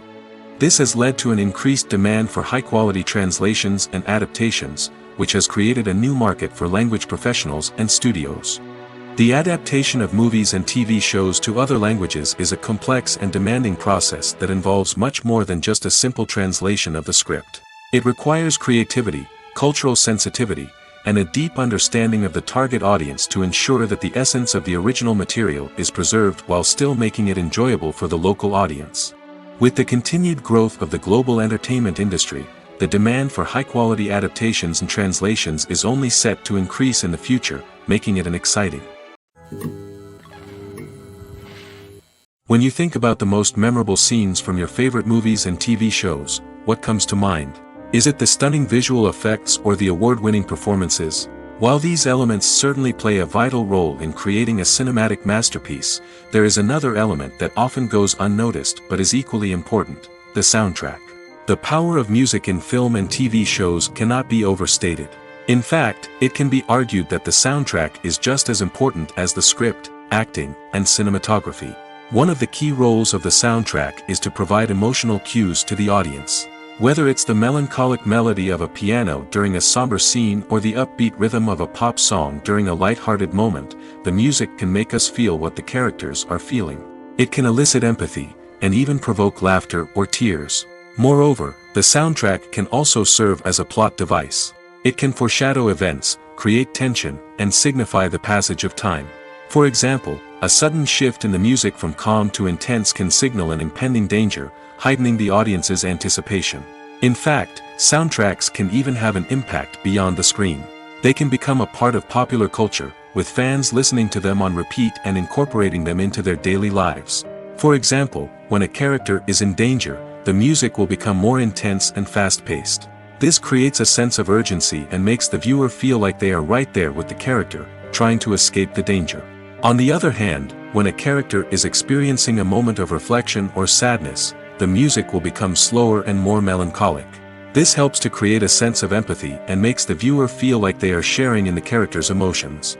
This has led to an increased demand for high-quality translations and adaptations, which has created a new market for language professionals and studios. The adaptation of movies and TV shows to other languages is a complex and demanding process that involves much more than just a simple translation of the script. It requires creativity, cultural sensitivity, and a deep understanding of the target audience to ensure that the essence of the original material is preserved while still making it enjoyable for the local audience. With the continued growth of the global entertainment industry, the demand for high-quality adaptations and translations is only set to increase in the future, making it an exciting. When you think about the most memorable scenes from your favorite movies and TV shows, what comes to mind? Is it the stunning visual effects or the award-winning performances? While these elements certainly play a vital role in creating a cinematic masterpiece, there is another element that often goes unnoticed but is equally important: the soundtrack. The power of music in film and TV shows cannot be overstated. In fact, it can be argued that the soundtrack is just as important as the script, acting, and cinematography. One of the key roles of the soundtrack is to provide emotional cues to the audience. Whether it's the melancholic melody of a piano during a somber scene or the upbeat rhythm of a pop song during a light-hearted moment, the music can make us feel what the characters are feeling. It can elicit empathy, and even provoke laughter or tears. Moreover, the soundtrack can also serve as a plot device. It can foreshadow events, create tension, and signify the passage of time. For example, a sudden shift in the music from calm to intense can signal an impending danger, heightening the audience's anticipation. In fact, soundtracks can even have an impact beyond the screen. They can become a part of popular culture, with fans listening to them on repeat and incorporating them into their daily lives. For example, when a character is in danger, the music will become more intense and fast-paced. This creates a sense of urgency and makes the viewer feel like they are right there with the character, trying to escape the danger. On the other hand, when a character is experiencing a moment of reflection or sadness, the music will become slower and more melancholic. This helps to create a sense of empathy and makes the viewer feel like they are sharing in the character's emotions.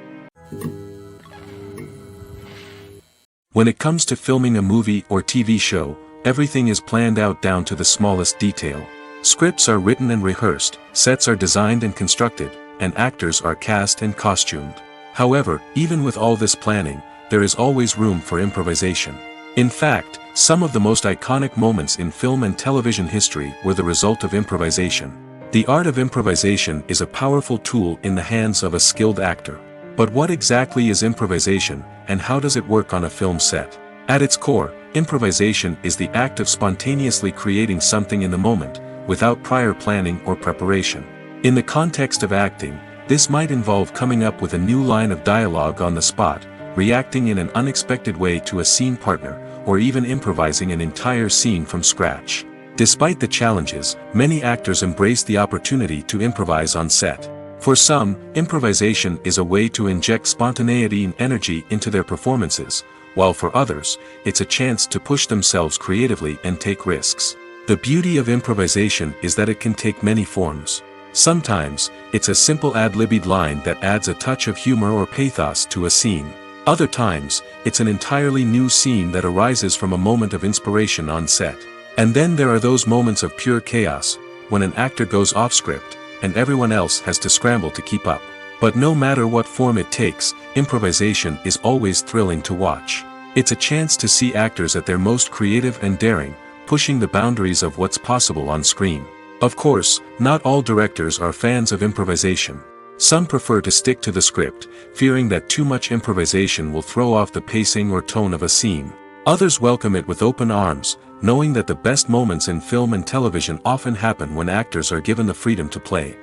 When it comes to filming a movie or TV show, everything is planned out down to the smallest detail. Scripts are written and rehearsed, sets are designed and constructed, and actors are cast and costumed. However, even with all this planning, there is always room for improvisation. In fact, some of the most iconic moments in film and television history were the result of improvisation. The art of improvisation is a powerful tool in the hands of a skilled actor. But what exactly is improvisation, and how does it work on a film set? At its core, improvisation is the act of spontaneously creating something in the moment, without prior planning or preparation. In the context of acting, this might involve coming up with a new line of dialogue on the spot, reacting in an unexpected way to a scene partner, or even improvising an entire scene from scratch. Despite the challenges, many actors embrace the opportunity to improvise on set. For some, improvisation is a way to inject spontaneity and energy into their performances, while for others, it's a chance to push themselves creatively and take risks. The beauty of improvisation is that it can take many forms. Sometimes, it's a simple ad-libbed line that adds a touch of humor or pathos to a scene. Other times, it's an entirely new scene that arises from a moment of inspiration on set. And then there are those moments of pure chaos, when an actor goes off script, and everyone else has to scramble to keep up. But no matter what form it takes, improvisation is always thrilling to watch. It's a chance to see actors at their most creative and daring, pushing the boundaries of what's possible on screen. Of course, not all directors are fans of improvisation. Some prefer to stick to the script, fearing that too much improvisation will throw off the pacing or tone of a scene. Others welcome it with open arms, knowing that the best moments in film and television often happen when actors are given the freedom to play.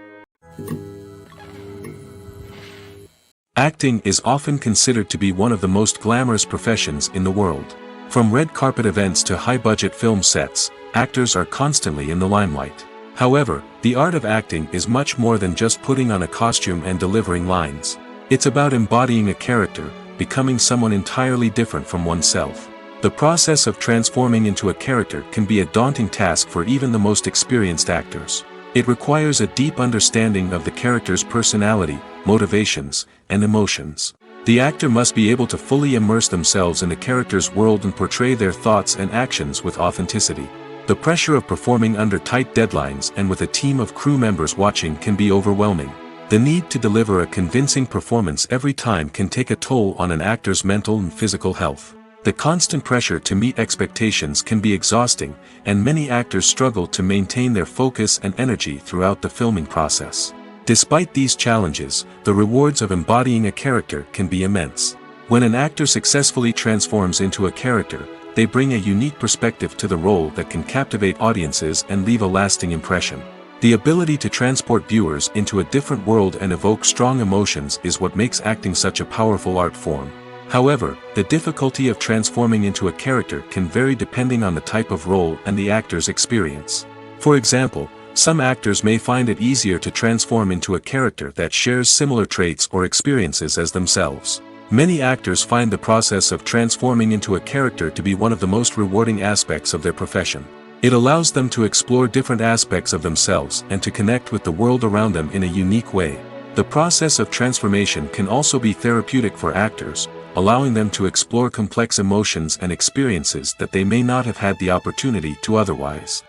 Acting is often considered to be one of the most glamorous professions in the world. From red carpet events to high-budget film sets, actors are constantly in the limelight. However, the art of acting is much more than just putting on a costume and delivering lines. It's about embodying a character, becoming someone entirely different from oneself. The process of transforming into a character can be a daunting task for even the most experienced actors. It requires a deep understanding of the character's personality, motivations, and emotions. The actor must be able to fully immerse themselves in the character's world and portray their thoughts and actions with authenticity. The pressure of performing under tight deadlines and with a team of crew members watching can be overwhelming. The need to deliver a convincing performance every time can take a toll on an actor's mental and physical health. The constant pressure to meet expectations can be exhausting, and many actors struggle to maintain their focus and energy throughout the filming process. Despite these challenges, the rewards of embodying a character can be immense. When an actor successfully transforms into a character, they bring a unique perspective to the role that can captivate audiences and leave a lasting impression. The ability to transport viewers into a different world and evoke strong emotions is what makes acting such a powerful art form. However, the difficulty of transforming into a character can vary depending on the type of role and the actor's experience. For example, some actors may find it easier to transform into a character that shares similar traits or experiences as themselves. Many actors find the process of transforming into a character to be one of the most rewarding aspects of their profession. It allows them to explore different aspects of themselves and to connect with the world around them in a unique way. The process of transformation can also be therapeutic for actors, allowing them to explore complex emotions and experiences that they may not have had the opportunity to otherwise.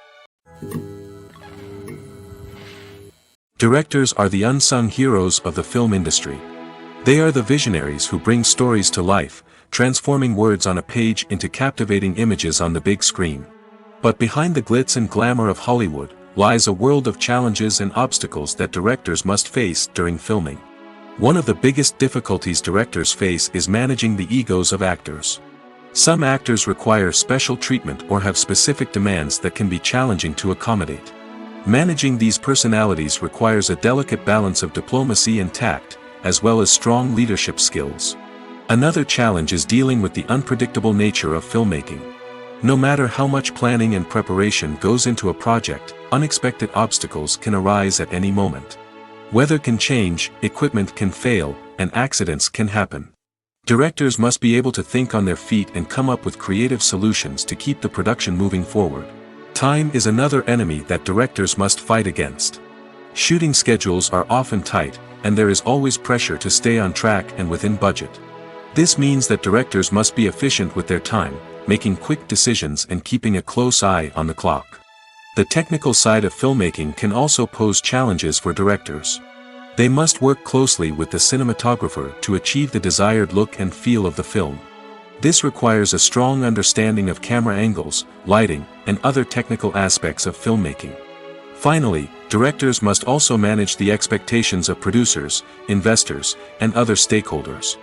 Directors are the unsung heroes of the film industry. They are the visionaries who bring stories to life, transforming words on a page into captivating images on the big screen. But behind the glitz and glamour of Hollywood, lies a world of challenges and obstacles that directors must face during filming. One of the biggest difficulties directors face is managing the egos of actors. Some actors require special treatment or have specific demands that can be challenging to accommodate. Managing these personalities requires a delicate balance of diplomacy and tact, as well as strong leadership skills. Another challenge is dealing with the unpredictable nature of filmmaking. No matter how much planning and preparation goes into a project, unexpected obstacles can arise at any moment. Weather can change, equipment can fail, and accidents can happen. Directors must be able to think on their feet and come up with creative solutions to keep the production moving forward. Time is another enemy that directors must fight against. Shooting schedules are often tight, and there is always pressure to stay on track and within budget. This means that directors must be efficient with their time, making quick decisions and keeping a close eye on the clock. The technical side of filmmaking can also pose challenges for directors. They must work closely with the cinematographer to achieve the desired look and feel of the film. This requires a strong understanding of camera angles, lighting, and other technical aspects of filmmaking. Finally, directors must also manage the expectations of producers, investors, and other stakeholders.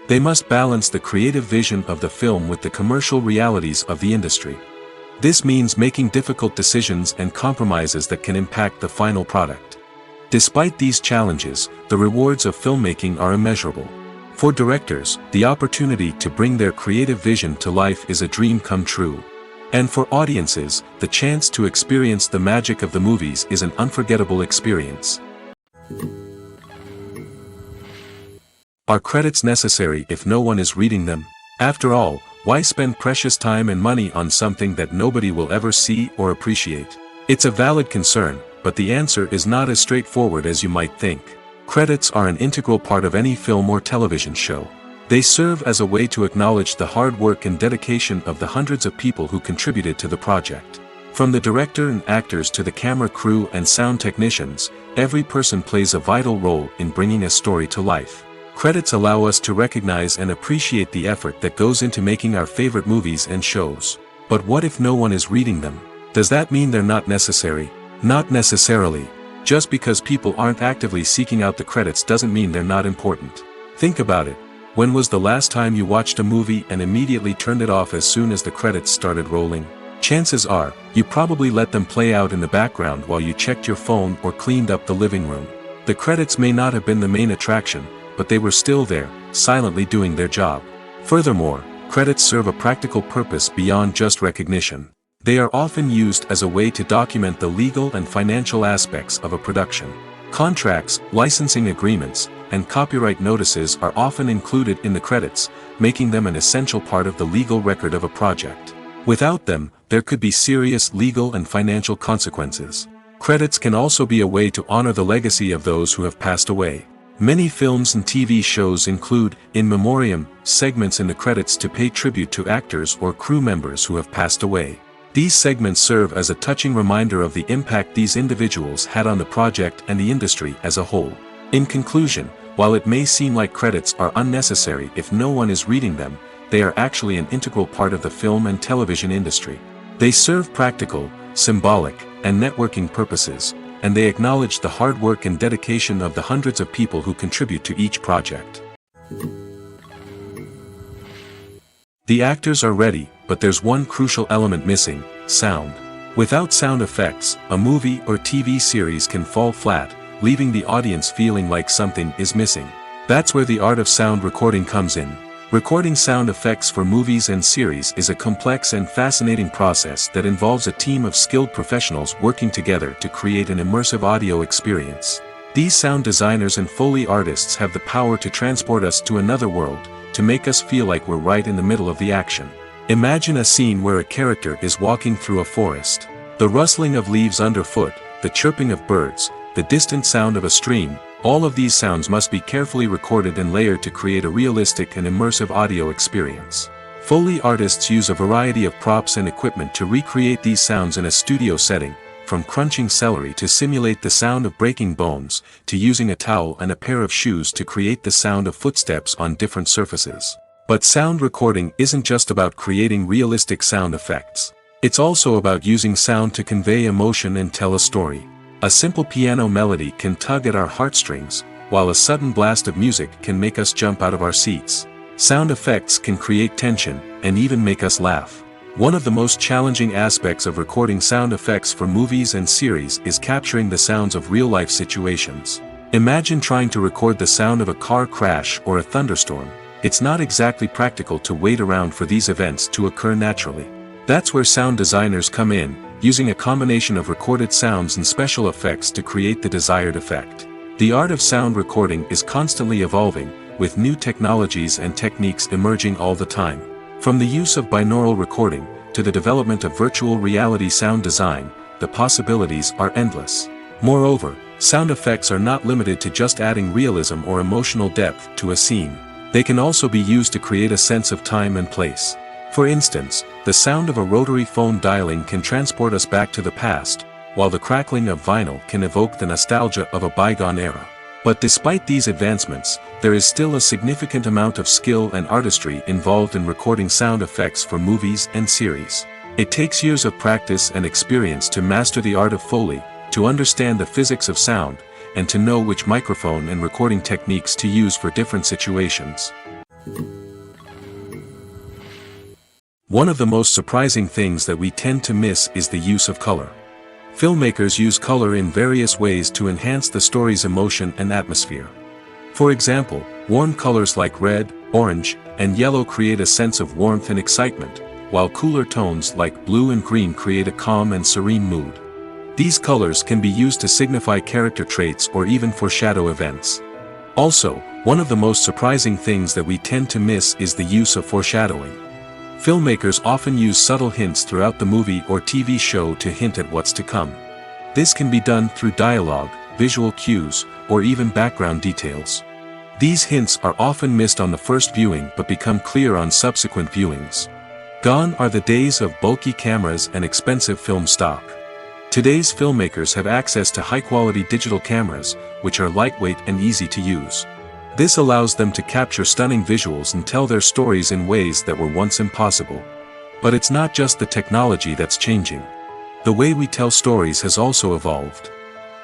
They must balance the creative vision of the film with the commercial realities of the industry. This means making difficult decisions and compromises that can impact the final product. Despite these challenges, the rewards of filmmaking are immeasurable. For directors, the opportunity to bring their creative vision to life is a dream come true. And for audiences, the chance to experience the magic of the movies is an unforgettable experience. Are credits necessary if no one is reading them? After all, why spend precious time and money on something that nobody will ever see or appreciate? It's a valid concern, but the answer is not as straightforward as you might think. Credits are an integral part of any film or television show. They serve as a way to acknowledge the hard work and dedication of the hundreds of people who contributed to the project. From the director and actors to the camera crew and sound technicians, every person plays a vital role in bringing a story to life. Credits allow us to recognize and appreciate the effort that goes into making our favorite movies and shows. But what if no one is reading them? Does that mean they're not necessary? Not necessarily. Just because people aren't actively seeking out the credits doesn't mean they're not important. Think about it. When was the last time you watched a movie and immediately turned it off as soon as the credits started rolling? Chances are, you probably let them play out in the background while you checked your phone or cleaned up the living room. The credits may not have been the main attraction, but they were still there, silently doing their job. Furthermore, credits serve a practical purpose beyond just recognition. They are often used as a way to document the legal and financial aspects of a production. Contracts, licensing agreements, and copyright notices are often included in the credits, making them an essential part of the legal record of a project. Without them, there could be serious legal and financial consequences. Credits can also be a way to honor the legacy of those who have passed away. Many films and TV shows include, in memoriam, segments in the credits to pay tribute to actors or crew members who have passed away. These segments serve as a touching reminder of the impact these individuals had on the project and the industry as a whole. In conclusion, while it may seem like credits are unnecessary if no one is reading them, they are actually an integral part of the film and television industry. They serve practical, symbolic, and networking purposes, and they acknowledge the hard work and dedication of the hundreds of people who contribute to each project. The actors are ready, but there's one crucial element missing: sound. Without sound effects, a movie or TV series can fall flat, leaving the audience feeling like something is missing. That's where the art of sound recording comes in. Recording sound effects for movies and series is a complex and fascinating process that involves a team of skilled professionals working together to create an immersive audio experience. These sound designers and Foley artists have the power to transport us to another world, to make us feel like we're right in the middle of the action. Imagine a scene where a character is walking through a forest. The rustling of leaves underfoot, the chirping of birds, the distant sound of a stream, all of these sounds must be carefully recorded and layered to create a realistic and immersive audio experience. Foley artists use a variety of props and equipment to recreate these sounds in a studio setting, from crunching celery to simulate the sound of breaking bones, to using a towel and a pair of shoes to create the sound of footsteps on different surfaces. But sound recording isn't just about creating realistic sound effects. It's also about using sound to convey emotion and tell a story. A simple piano melody can tug at our heartstrings, while a sudden blast of music can make us jump out of our seats. Sound effects can create tension, and even make us laugh. One of the most challenging aspects of recording sound effects for movies and series is capturing the sounds of real-life situations. Imagine trying to record the sound of a car crash or a thunderstorm. It's not exactly practical to wait around for these events to occur naturally. That's where sound designers come in, using a combination of recorded sounds and special effects to create the desired effect. The art of sound recording is constantly evolving, with new technologies and techniques emerging all the time. From the use of binaural recording, to the development of virtual reality sound design, the possibilities are endless. Moreover, sound effects are not limited to just adding realism or emotional depth to a scene. They can also be used to create a sense of time and place. For instance, the sound of a rotary phone dialing can transport us back to the past, while the crackling of vinyl can evoke the nostalgia of a bygone era. But despite these advancements, there is still a significant amount of skill and artistry involved in recording sound effects for movies and series. It takes years of practice and experience to master the art of Foley, to understand the physics of sound, and to know which microphone and recording techniques to use for different situations. One of the most surprising things that we tend to miss is the use of color. Filmmakers use color in various ways to enhance the story's emotion and atmosphere. For example, warm colors like red, orange, and yellow create a sense of warmth and excitement, while cooler tones like blue and green create a calm and serene mood. These colors can be used to signify character traits or even foreshadow events. Also, one of the most surprising things that we tend to miss is the use of foreshadowing. Filmmakers often use subtle hints throughout the movie or TV show to hint at what's to come. This can be done through dialogue, visual cues, or even background details. These hints are often missed on the first viewing but become clear on subsequent viewings. Gone are the days of bulky cameras and expensive film stock. Today's filmmakers have access to high-quality digital cameras, which are lightweight and easy to use. This allows them to capture stunning visuals and tell their stories in ways that were once impossible. But it's not just the technology that's changing. The way we tell stories has also evolved.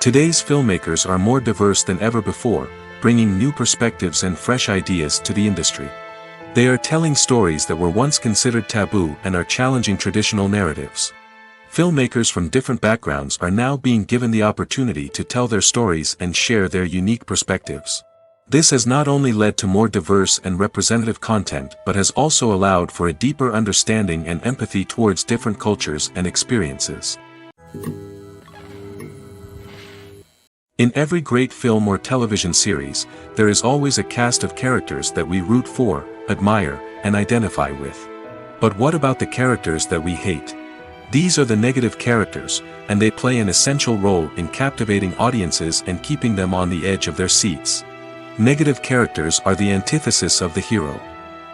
Today's filmmakers are more diverse than ever before, bringing new perspectives and fresh ideas to the industry. They are telling stories that were once considered taboo and are challenging traditional narratives. Filmmakers from different backgrounds are now being given the opportunity to tell their stories and share their unique perspectives. This has not only led to more diverse and representative content but has also allowed for a deeper understanding and empathy towards different cultures and experiences. In every great film or television series, there is always a cast of characters that we root for, admire, and identify with. But what about the characters that we hate? These are the negative characters, and they play an essential role in captivating audiences and keeping them on the edge of their seats. Negative characters are the antithesis of the hero.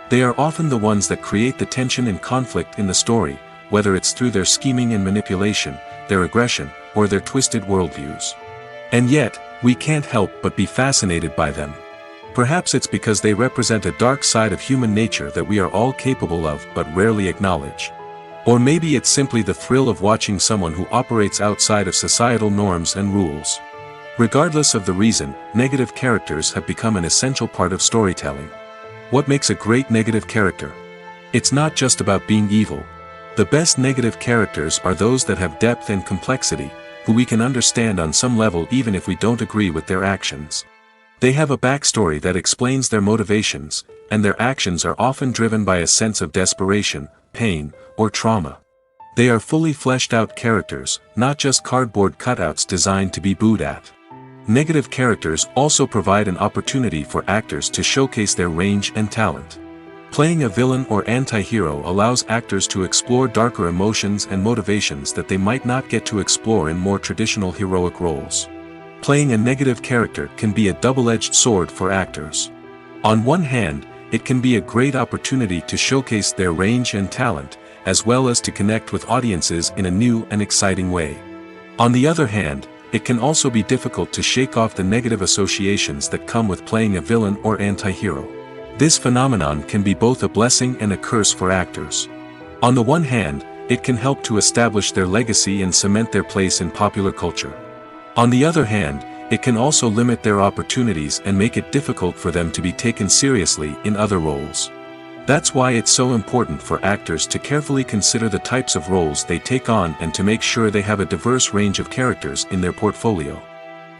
They are often the ones that create the tension and conflict in the story, whether it's through their scheming and manipulation, their aggression, or their twisted worldviews. And yet, we can't help but be fascinated by them. Perhaps it's because they represent a dark side of human nature that we are all capable of but rarely acknowledge. Or maybe it's simply the thrill of watching someone who operates outside of societal norms and rules. Regardless of the reason, negative characters have become an essential part of storytelling. What makes a great negative character? It's not just about being evil. The best negative characters are those that have depth and complexity, who we can understand on some level even if we don't agree with their actions. They have a backstory that explains their motivations, and their actions are often driven by a sense of desperation, pain, or trauma. They are fully fleshed out characters, not just cardboard cutouts designed to be booed at. Negative characters also provide an opportunity for actors to showcase their range and talent. Playing a villain or anti-hero allows actors to explore darker emotions and motivations that they might not get to explore in more traditional heroic roles. Playing a negative character can be a double-edged sword for actors. On one hand, it can be a great opportunity to showcase their range and talent, as well as to connect with audiences in a new and exciting way. On the other hand, it can also be difficult to shake off the negative associations that come with playing a villain or anti-hero. This phenomenon can be both a blessing and a curse for actors. On the one hand, it can help to establish their legacy and cement their place in popular culture. On the other hand, it can also limit their opportunities and make it difficult for them to be taken seriously in other roles. That's why it's so important for actors to carefully consider the types of roles they take on and to make sure they have a diverse range of characters in their portfolio.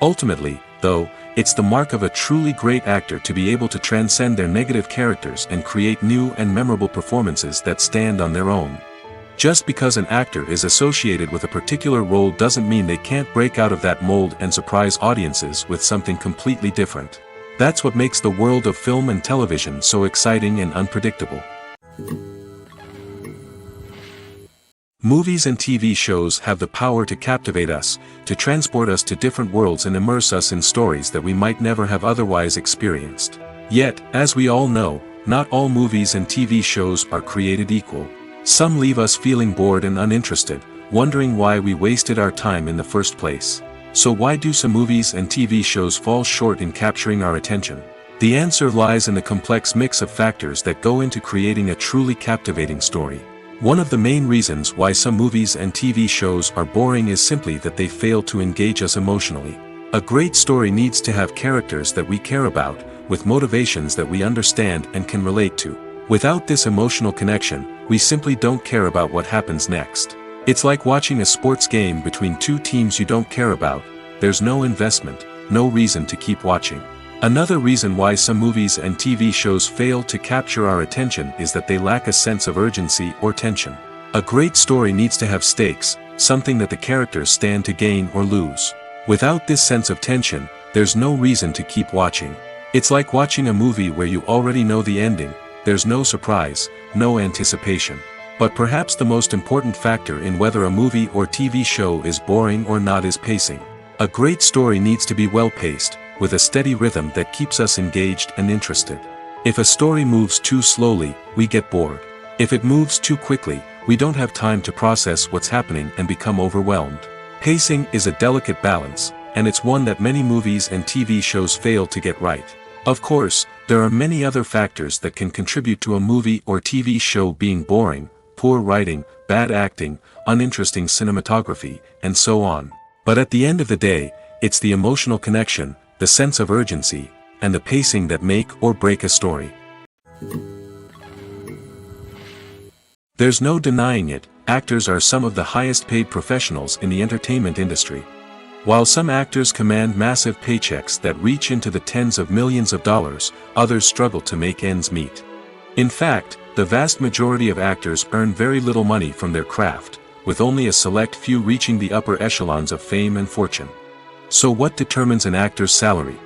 Ultimately, though, it's the mark of a truly great actor to be able to transcend their negative characters and create new and memorable performances that stand on their own. Just because an actor is associated with a particular role doesn't mean they can't break out of that mold and surprise audiences with something completely different. That's what makes the world of film and television so exciting and unpredictable. Movies and TV shows have the power to captivate us, to transport us to different worlds and immerse us in stories that we might never have otherwise experienced. Yet, as we all know, not all movies and TV shows are created equal. Some leave us feeling bored and uninterested, wondering why we wasted our time in the first place. So why do some movies and TV shows fall short in capturing our attention? The answer lies in the complex mix of factors that go into creating a truly captivating story. One of the main reasons why some movies and TV shows are boring is simply that they fail to engage us emotionally. A great story needs to have characters that we care about, with motivations that we understand and can relate to. Without this emotional connection, we simply don't care about what happens next. It's like watching a sports game between two teams you don't care about. There's no investment, no reason to keep watching. Another reason why some movies and TV shows fail to capture our attention is that they lack a sense of urgency or tension. A great story needs to have stakes, something that the characters stand to gain or lose. Without this sense of tension, there's no reason to keep watching. It's like watching a movie where you already know the ending, there's no surprise, no anticipation. But perhaps the most important factor in whether a movie or TV show is boring or not is pacing. A great story needs to be well-paced, with a steady rhythm that keeps us engaged and interested. If a story moves too slowly, we get bored. If it moves too quickly, we don't have time to process what's happening and become overwhelmed. Pacing is a delicate balance, and it's one that many movies and TV shows fail to get right. Of course, there are many other factors that can contribute to a movie or TV show being boring: poor writing, bad acting, uninteresting cinematography, and so on. But at the end of the day, it's the emotional connection, the sense of urgency, and the pacing that make or break a story. There's no denying it, actors are some of the highest paid professionals in the entertainment industry. While some actors command massive paychecks that reach into the tens of millions of dollars, others struggle to make ends meet. In fact, the vast majority of actors earn very little money from their craft, with only a select few reaching the upper echelons of fame and fortune. So what determines an actor's salary?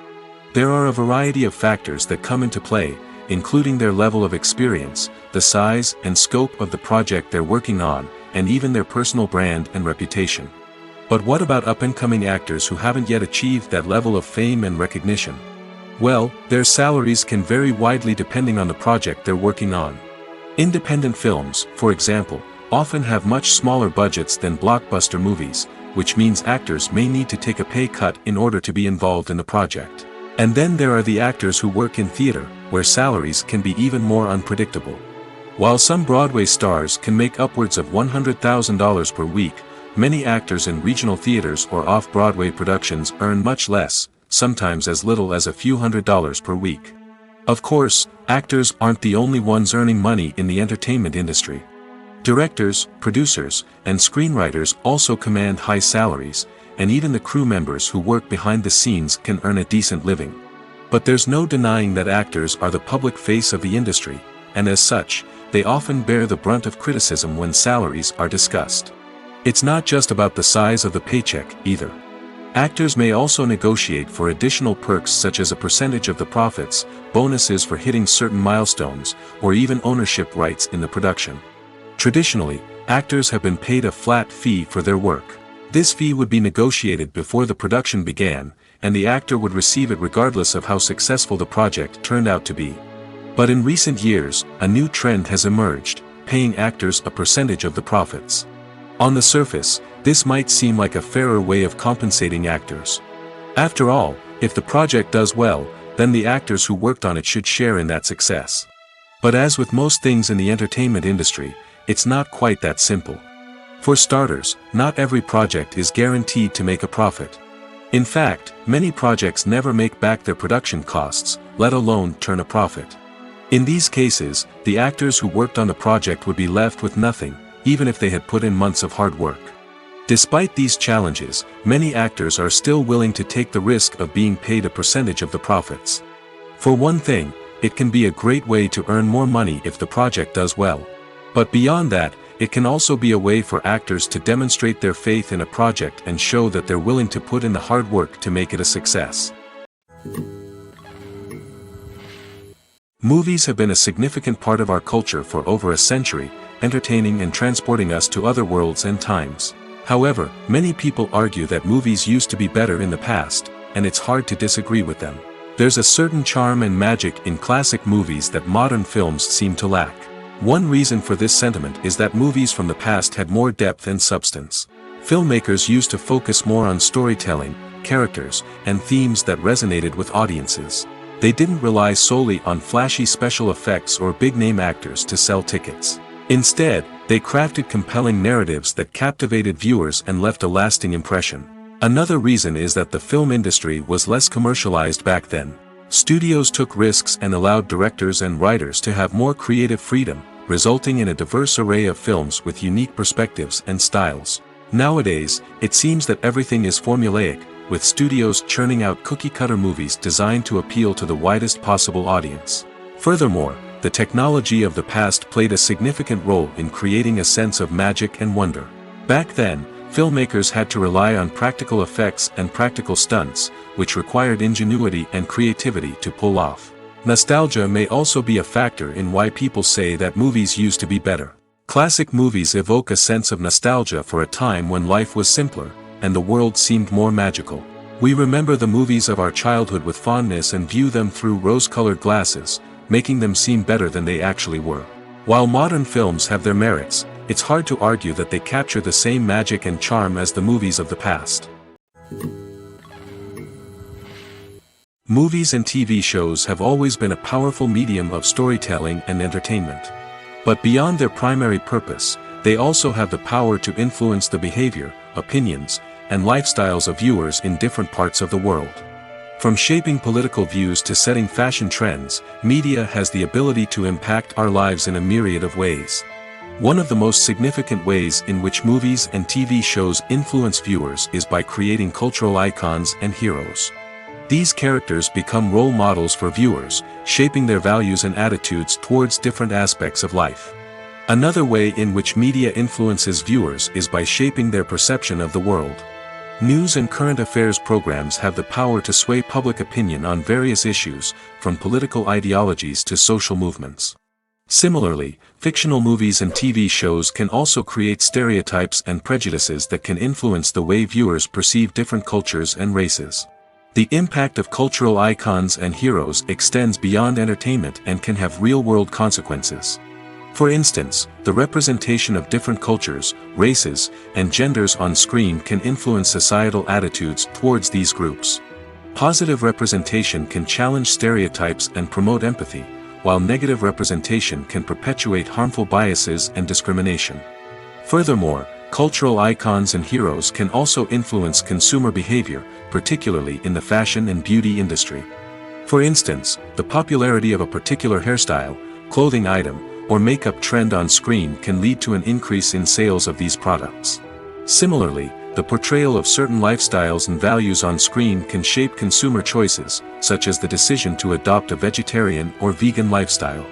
There are a variety of factors that come into play, including their level of experience, the size and scope of the project they're working on, and even their personal brand and reputation. But what about up-and-coming actors who haven't yet achieved that level of fame and recognition? Well, their salaries can vary widely depending on the project they're working on. Independent films, for example, often have much smaller budgets than blockbuster movies, which means actors may need to take a pay cut in order to be involved in the project. And then there are the actors who work in theater, where salaries can be even more unpredictable. While some Broadway stars can make upwards of $100,000 per week, many actors in regional theaters or off-Broadway productions earn much less, sometimes as little as a few $100s per week. Of course, actors aren't the only ones earning money in the entertainment industry. Directors, producers, and screenwriters also command high salaries, and even the crew members who work behind the scenes can earn a decent living. But there's no denying that actors are the public face of the industry, and as such, they often bear the brunt of criticism when salaries are discussed. It's not just about the size of the paycheck, either. Actors may also negotiate for additional perks such as a percentage of the profits, bonuses for hitting certain milestones, or even ownership rights in the production. Traditionally, actors have been paid a flat fee for their work. This fee would be negotiated before the production began, and the actor would receive it regardless of how successful the project turned out to be. But in recent years, a new trend has emerged, paying actors a percentage of the profits. On the surface, this might seem like a fairer way of compensating actors. After all, if the project does well, then the actors who worked on it should share in that success. But as with most things in the entertainment industry, it's not quite that simple. For starters, not every project is guaranteed to make a profit. In fact, many projects never make back their production costs, let alone turn a profit. In these cases, the actors who worked on the project would be left with nothing, even if they had put in months of hard work. Despite these challenges, many actors are still willing to take the risk of being paid a percentage of the profits. For one thing, it can be a great way to earn more money if the project does well. But beyond that, it can also be a way for actors to demonstrate their faith in a project and show that they're willing to put in the hard work to make it a success. Movies have been a significant part of our culture for over a century, entertaining and transporting us to other worlds and times. However, many people argue that movies used to be better in the past, and it's hard to disagree with them. There's a certain charm and magic in classic movies that modern films seem to lack. One reason for this sentiment is that movies from the past had more depth and substance. Filmmakers used to focus more on storytelling, characters, and themes that resonated with audiences. They didn't rely solely on flashy special effects or big-name actors to sell tickets. Instead, they crafted compelling narratives that captivated viewers and left a lasting impression. Another reason is that the film industry was less commercialized back then. Studios took risks and allowed directors and writers to have more creative freedom, resulting in a diverse array of films with unique perspectives and styles. Nowadays, it seems that everything is formulaic, with studios churning out cookie-cutter movies designed to appeal to the widest possible audience. Furthermore, the technology of the past played a significant role in creating a sense of magic and wonder. Back then, filmmakers had to rely on practical effects and practical stunts, which required ingenuity and creativity to pull off. Nostalgia may also be a factor in why people say that movies used to be better. Classic movies evoke a sense of nostalgia for a time when life was simpler, and the world seemed more magical. We remember the movies of our childhood with fondness and view them through rose-colored glasses, making them seem better than they actually were. While modern films have their merits, it's hard to argue that they capture the same magic and charm as the movies of the past. Movies and TV shows have always been a powerful medium of storytelling and entertainment. But beyond their primary purpose, they also have the power to influence the behavior, opinions, and lifestyles of viewers in different parts of the world. From shaping political views to setting fashion trends, media has the ability to impact our lives in a myriad of ways. One of the most significant ways in which movies and TV shows influence viewers is by creating cultural icons and heroes. These characters become role models for viewers, shaping their values and attitudes towards different aspects of life. Another way in which media influences viewers is by shaping their perception of the world. News and current affairs programs have the power to sway public opinion on various issues, from political ideologies to social movements. Similarly, fictional movies and TV shows can also create stereotypes and prejudices that can influence the way viewers perceive different cultures and races. The impact of cultural icons and heroes extends beyond entertainment and can have real-world consequences. For instance, the representation of different cultures, races, and genders on screen can influence societal attitudes towards these groups. Positive representation can challenge stereotypes and promote empathy, while negative representation can perpetuate harmful biases and discrimination. Furthermore, cultural icons and heroes can also influence consumer behavior, particularly in the fashion and beauty industry. For instance, the popularity of a particular hairstyle, clothing item, or makeup trend on screen can lead to an increase in sales of these products. Similarly, the portrayal of certain lifestyles and values on screen can shape consumer choices, such as the decision to adopt a vegetarian or vegan lifestyle.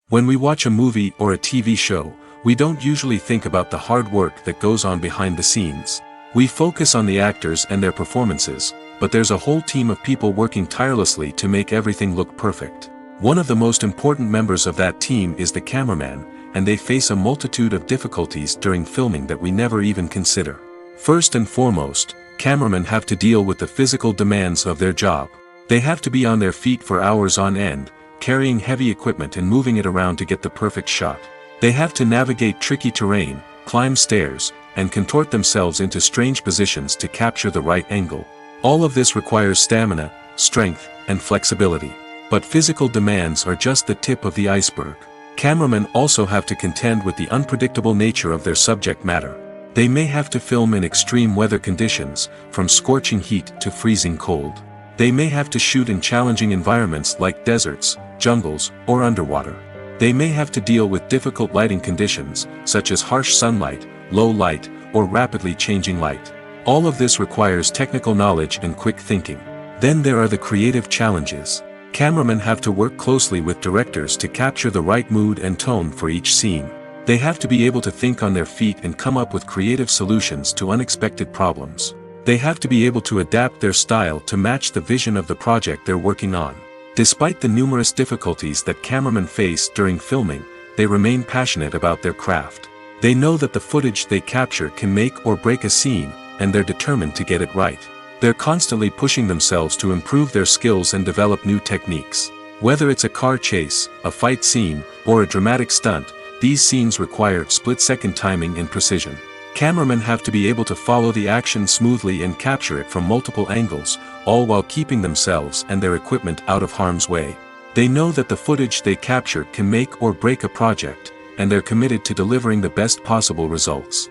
When we watch a movie or a TV show, we don't usually think about the hard work that goes on behind the scenes. We focus on the actors and their performances, but there's a whole team of people working tirelessly to make everything look perfect. One of the most important members of that team is the cameraman, and they face a multitude of difficulties during filming that we never even consider. First and foremost, cameramen have to deal with the physical demands of their job. They have to be on their feet for hours on end, carrying heavy equipment and moving it around to get the perfect shot. They have to navigate tricky terrain, climb stairs, and contort themselves into strange positions to capture the right angle. All of this requires stamina, strength, and flexibility. But physical demands are just the tip of the iceberg. Cameramen also have to contend with the unpredictable nature of their subject matter. They may have to film in extreme weather conditions, from scorching heat to freezing cold. They may have to shoot in challenging environments like deserts, jungles, or underwater. They may have to deal with difficult lighting conditions, such as harsh sunlight, low light, or rapidly changing light. All of this requires technical knowledge and quick thinking. Then there are the creative challenges. Cameramen have to work closely with directors to capture the right mood and tone for each scene. They have to be able to think on their feet and come up with creative solutions to unexpected problems. They have to be able to adapt their style to match the vision of the project they're working on. Despite the numerous difficulties that cameramen face during filming, they remain passionate about their craft. They know that the footage they capture can make or break a scene, and they're determined to get it right. They're constantly pushing themselves to improve their skills and develop new techniques. Whether it's a car chase, a fight scene, or a dramatic stunt, these scenes require split-second timing and precision. Cameramen have to be able to follow the action smoothly and capture it from multiple angles, all while keeping themselves and their equipment out of harm's way. They know that the footage they capture can make or break a project, and they're committed to delivering the best possible results.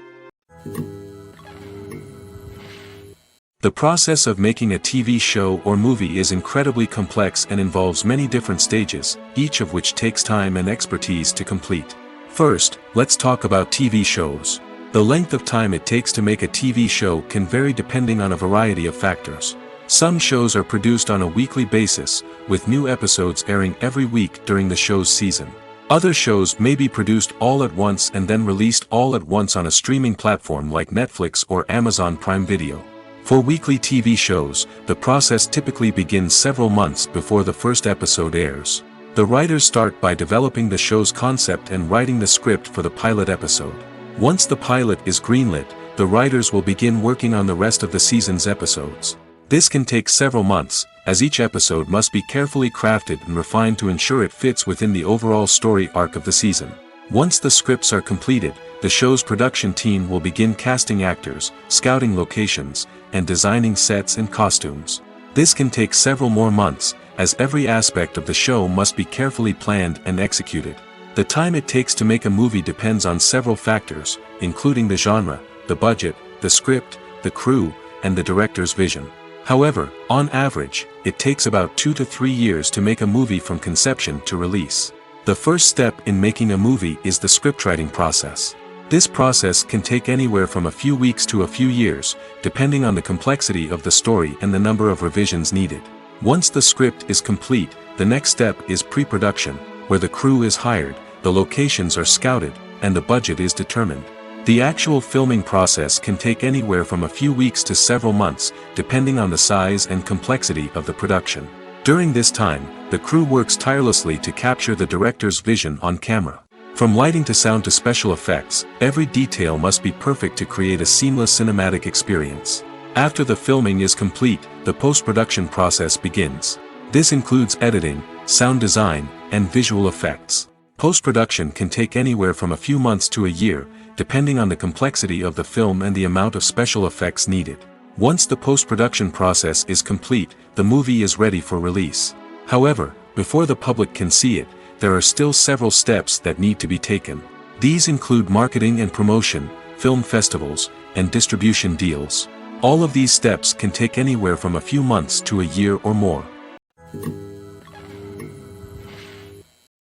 The process of making a TV show or movie is incredibly complex and involves many different stages, each of which takes time and expertise to complete. First, let's talk about TV shows. The length of time it takes to make a TV show can vary depending on a variety of factors. Some shows are produced on a weekly basis, with new episodes airing every week during the show's season. Other shows may be produced all at once and then released all at once on a streaming platform like Netflix or Amazon Prime Video. For weekly TV shows, the process typically begins several months before the first episode airs. The writers start by developing the show's concept and writing the script for the pilot episode. Once the pilot is greenlit, the writers will begin working on the rest of the season's episodes. This can take several months, as each episode must be carefully crafted and refined to ensure it fits within the overall story arc of the season. Once the scripts are completed, the show's production team will begin casting actors, scouting locations, and designing sets and costumes. This can take several more months, as every aspect of the show must be carefully planned and executed. The time it takes to make a movie depends on several factors, including the genre, the budget, the script, the crew, and the director's vision. However, on average, it takes about 2 to 3 years to make a movie from conception to release. The first step in making a movie is the scriptwriting process. This process can take anywhere from a few weeks to a few years, depending on the complexity of the story and the number of revisions needed. Once the script is complete, the next step is pre-production, where the crew is hired, the locations are scouted, and the budget is determined. The actual filming process can take anywhere from a few weeks to several months, depending on the size and complexity of the production. During this time, the crew works tirelessly to capture the director's vision on camera. From lighting to sound to special effects, every detail must be perfect to create a seamless cinematic experience. After the filming is complete, the post-production process begins. This includes editing, sound design, and visual effects. Post-production can take anywhere from a few months to a year, depending on the complexity of the film and the amount of special effects needed. Once the post-production process is complete, the movie is ready for release. However, before the public can see it, there are still several steps that need to be taken. These include marketing and promotion, film festivals, and distribution deals. All of these steps can take anywhere from a few months to a year or more.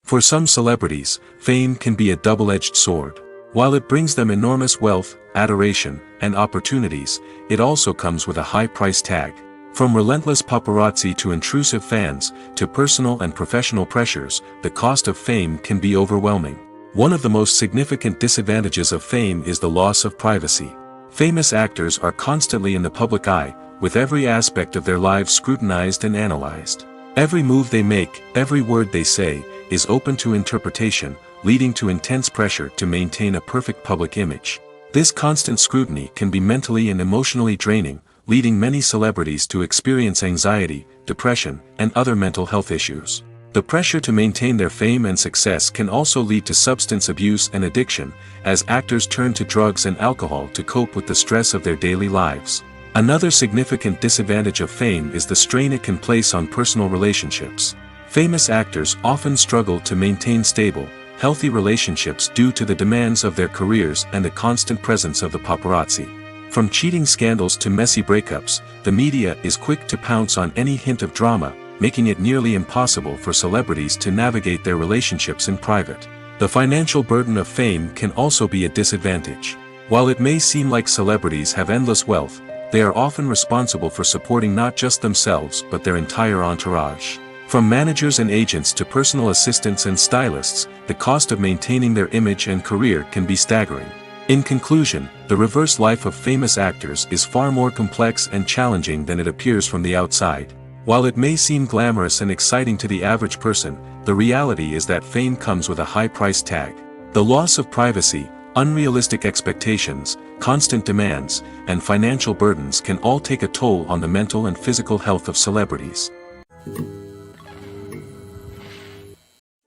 For some celebrities, fame can be a double-edged sword. While it brings them enormous wealth, adoration, and opportunities, it also comes with a high price tag. From relentless paparazzi to intrusive fans, to personal and professional pressures, the cost of fame can be overwhelming. One of the most significant disadvantages of fame is the loss of privacy. Famous actors are constantly in the public eye, with every aspect of their lives scrutinized and analyzed. Every move they make, every word they say, is open to interpretation, leading to intense pressure to maintain a perfect public image. This constant scrutiny can be mentally and emotionally draining, leading many celebrities to experience anxiety, depression, and other mental health issues. The pressure to maintain their fame and success can also lead to substance abuse and addiction, as actors turn to drugs and alcohol to cope with the stress of their daily lives. Another significant disadvantage of fame is the strain it can place on personal relationships. Famous actors often struggle to maintain stable, healthy relationships due to the demands of their careers and the constant presence of the paparazzi. From cheating scandals to messy breakups, the media is quick to pounce on any hint of drama, making it nearly impossible for celebrities to navigate their relationships in private. The financial burden of fame can also be a disadvantage. While it may seem like celebrities have endless wealth, they are often responsible for supporting not just themselves but their entire entourage. From managers and agents to personal assistants and stylists, the cost of maintaining their image and career can be staggering. In conclusion, the reverse life of famous actors is far more complex and challenging than it appears from the outside. While it may seem glamorous and exciting to the average person, the reality is that fame comes with a high price tag. The loss of privacy, unrealistic expectations, constant demands, and financial burdens can all take a toll on the mental and physical health of celebrities.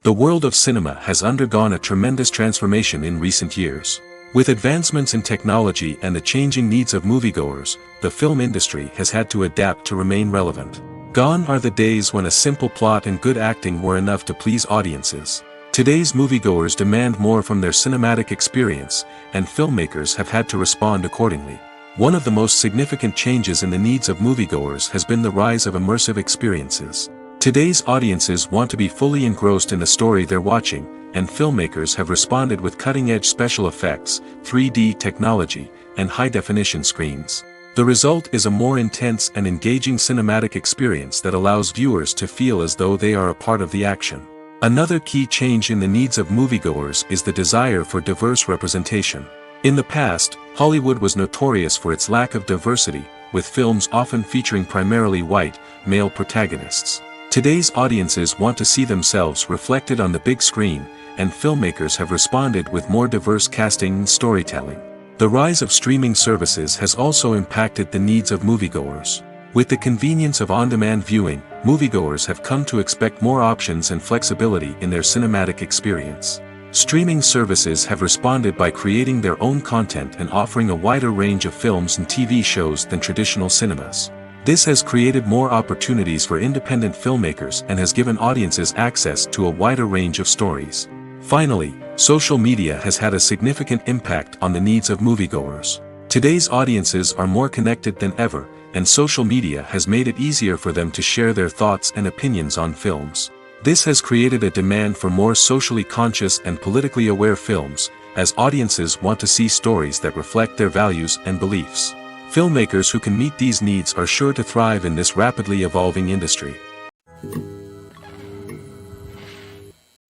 The world of cinema has undergone a tremendous transformation in recent years. With advancements in technology and the changing needs of moviegoers, the film industry has had to adapt to remain relevant. Gone are the days when a simple plot and good acting were enough to please audiences. Today's moviegoers demand more from their cinematic experience, and filmmakers have had to respond accordingly. One of the most significant changes in the needs of moviegoers has been the rise of immersive experiences. Today's audiences want to be fully engrossed in the story they're watching, and filmmakers have responded with cutting-edge special effects, 3D technology, and high-definition screens. The result is a more intense and engaging cinematic experience that allows viewers to feel as though they are a part of the action. Another key change in the needs of moviegoers is the desire for diverse representation. In the past, Hollywood was notorious for its lack of diversity, with films often featuring primarily white, male protagonists. Today's audiences want to see themselves reflected on the big screen, and filmmakers have responded with more diverse casting and storytelling. The rise of streaming services has also impacted the needs of moviegoers. With the convenience of on-demand viewing, moviegoers have come to expect more options and flexibility in their cinematic experience. Streaming services have responded by creating their own content and offering a wider range of films and TV shows than traditional cinemas. This has created more opportunities for independent filmmakers and has given audiences access to a wider range of stories. Finally, social media has had a significant impact on the needs of moviegoers. Today's audiences are more connected than ever, and social media has made it easier for them to share their thoughts and opinions on films. This has created a demand for more socially conscious and politically aware films, as audiences want to see stories that reflect their values and beliefs. Filmmakers who can meet these needs are sure to thrive in this rapidly evolving industry.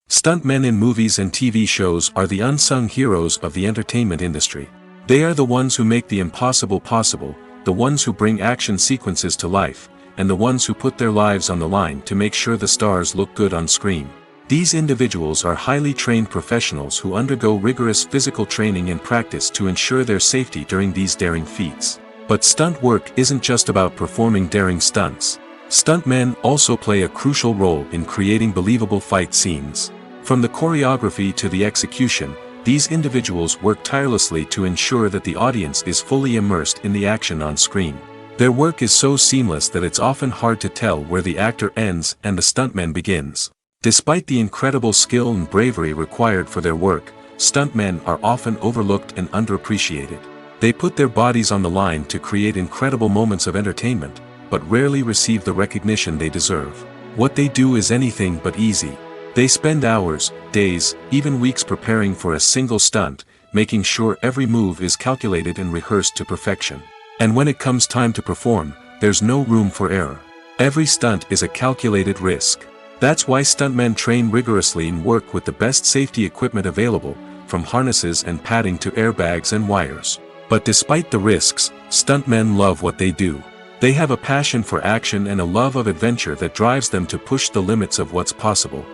Stuntmen in movies and TV shows are the unsung heroes of the entertainment industry. They are the ones who make the impossible possible, the ones who bring action sequences to life, and the ones who put their lives on the line to make sure the stars look good on screen. These individuals are highly trained professionals who undergo rigorous physical training and practice to ensure their safety during these daring feats. But stunt work isn't just about performing daring stunts. Stuntmen also play a crucial role in creating believable fight scenes. From the choreography to the execution, these individuals work tirelessly to ensure that the audience is fully immersed in the action on screen. Their work is so seamless that it's often hard to tell where the actor ends and the stuntman begins. Despite the incredible skill and bravery required for their work, stuntmen are often overlooked and underappreciated. They put their bodies on the line to create incredible moments of entertainment, but rarely receive the recognition they deserve. What they do is anything but easy. They spend hours, days, even weeks preparing for a single stunt, making sure every move is calculated and rehearsed to perfection. And when it comes time to perform, there's no room for error. Every stunt is a calculated risk. That's why stuntmen train rigorously and work with the best safety equipment available, from harnesses and padding to airbags and wires. But despite the risks, stuntmen love what they do. They have a passion for action and a love of adventure that drives them to push the limits of what's possible.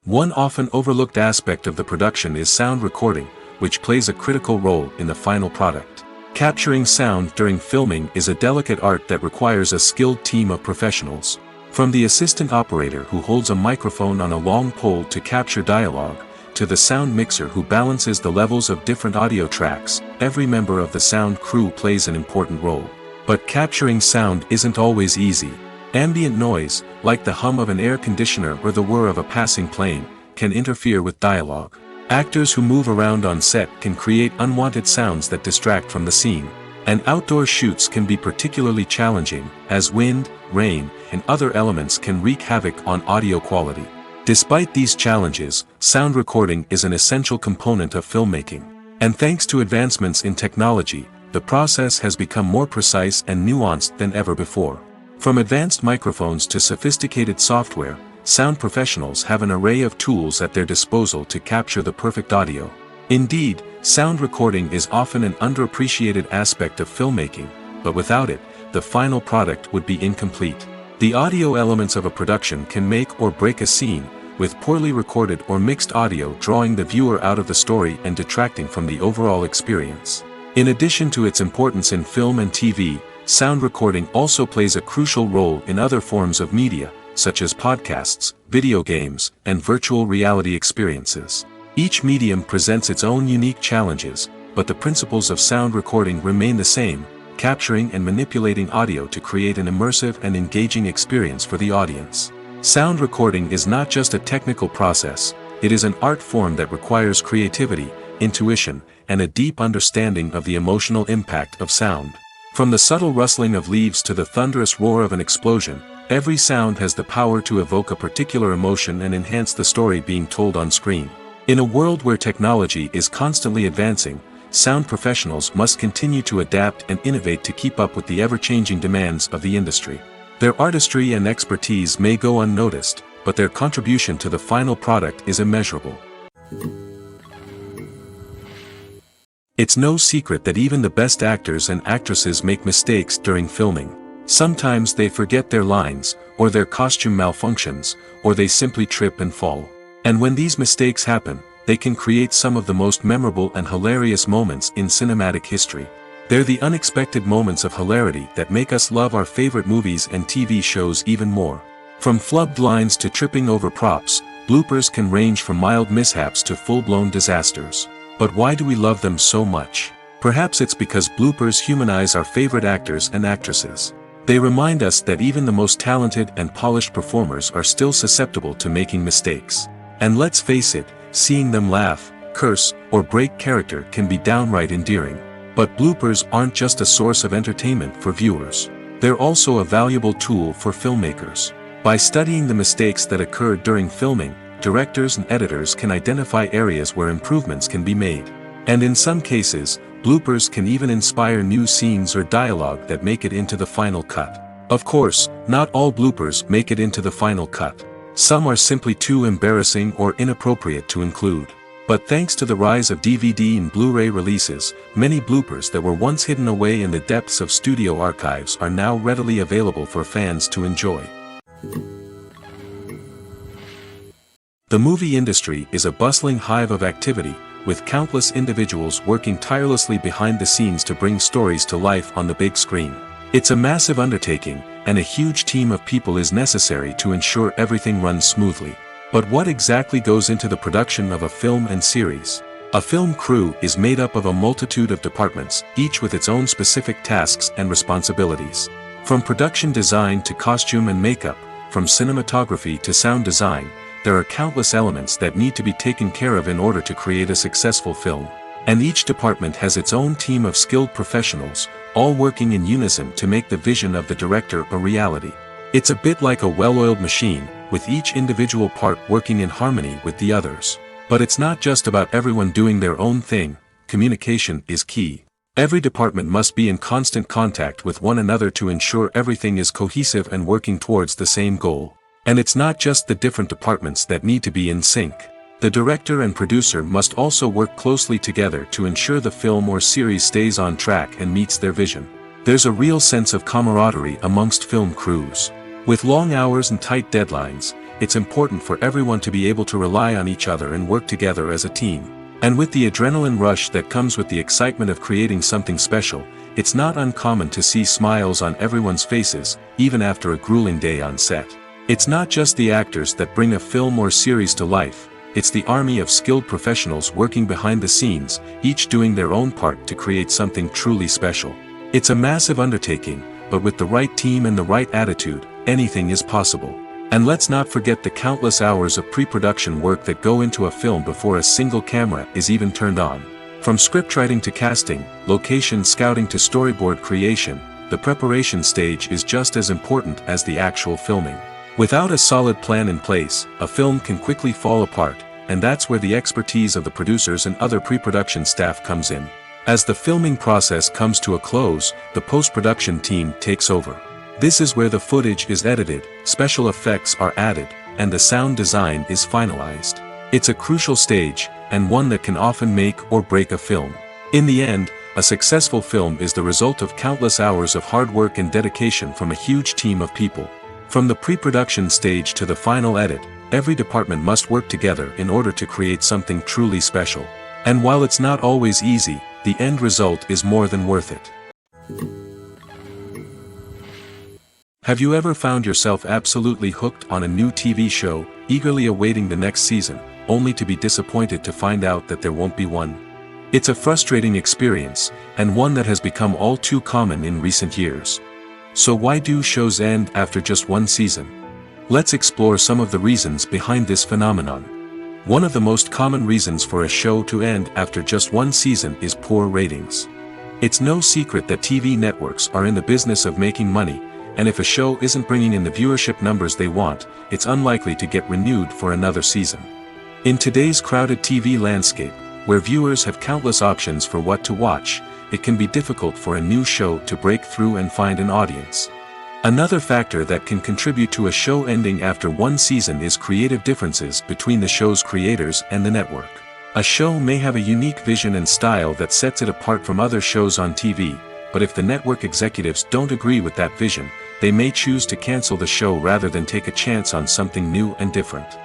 One often overlooked aspect of the production is sound recording, which plays a critical role in the final product. Capturing sound during filming is a delicate art that requires a skilled team of professionals. From the assistant operator who holds a microphone on a long pole to capture dialogue, to the sound mixer who balances the levels of different audio tracks, every member of the sound crew plays an important role. But capturing sound isn't always easy. Ambient noise, like the hum of an air conditioner or the whir of a passing plane, can interfere with dialogue. Actors who move around on set can create unwanted sounds that distract from the scene. And outdoor shoots can be particularly challenging, as wind, rain, and other elements can wreak havoc on audio quality. Despite these challenges, sound recording is an essential component of filmmaking. And thanks to advancements in technology, the process has become more precise and nuanced than ever before. From advanced microphones to sophisticated software, sound professionals have an array of tools at their disposal to capture the perfect audio. Indeed, sound recording is often an underappreciated aspect of filmmaking, but without it, the final product would be incomplete. The audio elements of a production can make or break a scene, with poorly recorded or mixed audio drawing the viewer out of the story and detracting from the overall experience. In addition to its importance in film and TV, sound recording also plays a crucial role in other forms of media, such as podcasts, video games, and virtual reality experiences. Each medium presents its own unique challenges, but the principles of sound recording remain the same, capturing and manipulating audio to create an immersive and engaging experience for the audience. Sound recording is not just a technical process, it is an art form that requires creativity, intuition, and a deep understanding of the emotional impact of sound. From the subtle rustling of leaves to the thunderous roar of an explosion, Every sound has the power to evoke a particular emotion and enhance the story being told on screen. In a world where technology is constantly advancing, sound professionals must continue to adapt and innovate to keep up with the ever-changing demands of the industry. Their artistry and expertise may go unnoticed, but their contribution to the final product is immeasurable. It's no secret that even the best actors and actresses make mistakes during filming. Sometimes they forget their lines, or their costume malfunctions, or they simply trip and fall. And when these mistakes happen, they can create some of the most memorable and hilarious moments in cinematic history. They're the unexpected moments of hilarity that make us love our favorite movies and TV shows even more. From flubbed lines to tripping over props, bloopers can range from mild mishaps to full-blown disasters. But why do we love them so much? Perhaps it's because bloopers humanize our favorite actors and actresses. They remind us that even the most talented and polished performers are still susceptible to making mistakes. And let's face it, seeing them laugh, curse, or break character can be downright endearing. But bloopers aren't just a source of entertainment for viewers. They're also a valuable tool for filmmakers. By studying the mistakes that occurred during filming, directors and editors can identify areas where improvements can be made. And in some cases, bloopers can even inspire new scenes or dialogue that make it into the final cut. Of course, not all bloopers make it into the final cut. Some are simply too embarrassing or inappropriate to include. But thanks to the rise of DVD and Blu-ray releases, many bloopers that were once hidden away in the depths of studio archives are now readily available for fans to enjoy. The movie industry is a bustling hive of activity, with countless individuals working tirelessly behind the scenes to bring stories to life on the big screen. It's a massive undertaking, and a huge team of people is necessary to ensure everything runs smoothly. But what exactly goes into the production of a film and series? A film crew is made up of a multitude of departments, each with its own specific tasks and responsibilities. From production design to costume and makeup, from cinematography to sound design, there are countless elements that need to be taken care of in order to create a successful film. And each department has its own team of skilled professionals, all working in unison to make the vision of the director a reality. It's a bit like a well-oiled machine, with each individual part working in harmony with the others. But it's not just about everyone doing their own thing. Communication is key. Every department must be in constant contact with one another to ensure everything is cohesive and working towards the same goal. And it's not just the different departments that need to be in sync. The director and producer must also work closely together to ensure the film or series stays on track and meets their vision. There's a real sense of camaraderie amongst film crews. With long hours and tight deadlines, it's important for everyone to be able to rely on each other and work together as a team. And with the adrenaline rush that comes with the excitement of creating something special, it's not uncommon to see smiles on everyone's faces, even after a grueling day on set. It's not just the actors that bring a film or series to life, it's the army of skilled professionals working behind the scenes, each doing their own part to create something truly special. It's a massive undertaking, but with the right team and the right attitude, anything is possible. And let's not forget the countless hours of pre-production work that go into a film before a single camera is even turned on. From scriptwriting to casting, location scouting to storyboard creation, the preparation stage is just as important as the actual filming. Without a solid plan in place, a film can quickly fall apart, and that's where the expertise of the producers and other pre-production staff comes in. As the filming process comes to a close, the post-production team takes over. This is where the footage is edited, special effects are added, and the sound design is finalized. It's a crucial stage, and one that can often make or break a film. In the end, a successful film is the result of countless hours of hard work and dedication from a huge team of people. From the pre-production stage to the final edit, every department must work together in order to create something truly special. And while it's not always easy, the end result is more than worth it. Have you ever found yourself absolutely hooked on a new TV show, eagerly awaiting the next season, only to be disappointed to find out that there won't be one? It's a frustrating experience, and one that has become all too common in recent years. So why do shows end after just one season? Let's explore some of the reasons behind this phenomenon. One of the most common reasons for a show to end after just one season is poor ratings. It's no secret that TV networks are in the business of making money, and if a show isn't bringing in the viewership numbers they want, it's unlikely to get renewed for another season. In today's crowded TV landscape, where viewers have countless options for what to watch, it can be difficult for a new show to break through and find an audience. Another factor that can contribute to a show ending after one season is creative differences between the show's creators and the network. A show may have a unique vision and style that sets it apart from other shows on TV, but if the network executives don't agree with that vision, they may choose to cancel the show rather than take a chance on something new and different.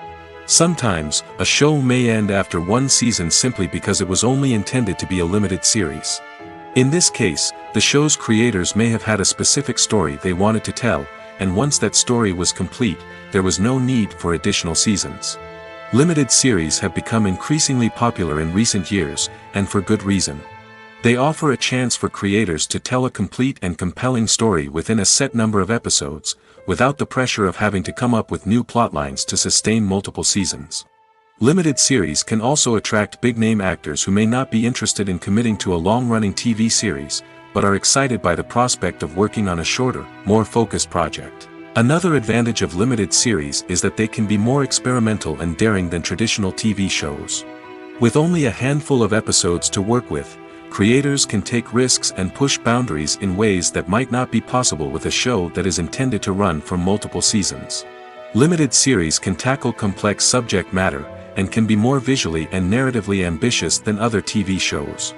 Sometimes, a show may end after one season simply because it was only intended to be a limited series. In this case, the show's creators may have had a specific story they wanted to tell, and once that story was complete, there was no need for additional seasons. Limited series have become increasingly popular in recent years, and for good reason. They offer a chance for creators to tell a complete and compelling story within a set number of episodes, without the pressure of having to come up with new plotlines to sustain multiple seasons. Limited series can also attract big-name actors who may not be interested in committing to a long-running TV series, but are excited by the prospect of working on a shorter, more focused project. Another advantage of limited series is that they can be more experimental and daring than traditional TV shows. With only a handful of episodes to work with, creators can take risks and push boundaries in ways that might not be possible with a show that is intended to run for multiple seasons. Limited series can tackle complex subject matter, and can be more visually and narratively ambitious than other TV shows.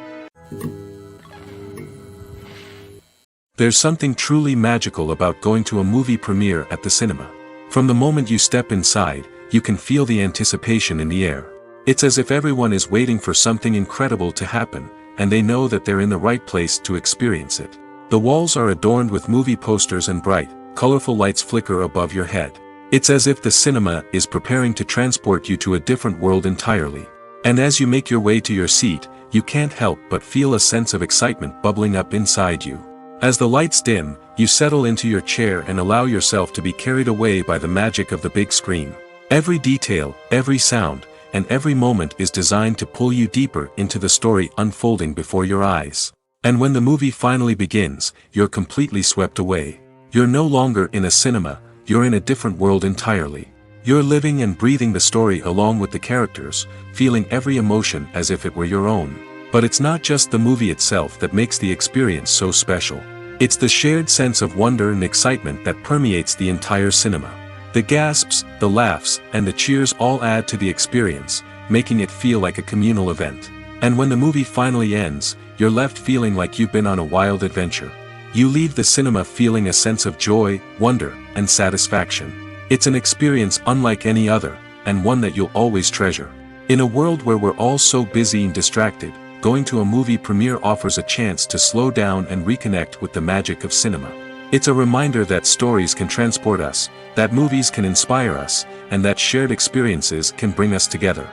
There's something truly magical about going to a movie premiere at the cinema. From the moment you step inside, you can feel the anticipation in the air. It's as if everyone is waiting for something incredible to happen, and they know that they're in the right place to experience it. The walls are adorned with movie posters and bright, colorful lights flicker above your head. It's as if the cinema is preparing to transport you to a different world entirely. And as you make your way to your seat, you can't help but feel a sense of excitement bubbling up inside you. As the lights dim, you settle into your chair and allow yourself to be carried away by the magic of the big screen. Every detail, every sound, and every moment is designed to pull you deeper into the story unfolding before your eyes. And when the movie finally begins, you're completely swept away. You're no longer in a cinema, you're in a different world entirely. You're living and breathing the story along with the characters, feeling every emotion as if it were your own. But it's not just the movie itself that makes the experience so special. It's the shared sense of wonder and excitement that permeates the entire cinema. The gasps, the laughs, and the cheers all add to the experience, making it feel like a communal event. And when the movie finally ends, you're left feeling like you've been on a wild adventure. You leave the cinema feeling a sense of joy, wonder, and satisfaction. It's an experience unlike any other, and one that you'll always treasure. In a world where we're all so busy and distracted, going to a movie premiere offers a chance to slow down and reconnect with the magic of cinema. It's a reminder that stories can transport us, that movies can inspire us, and that shared experiences can bring us together.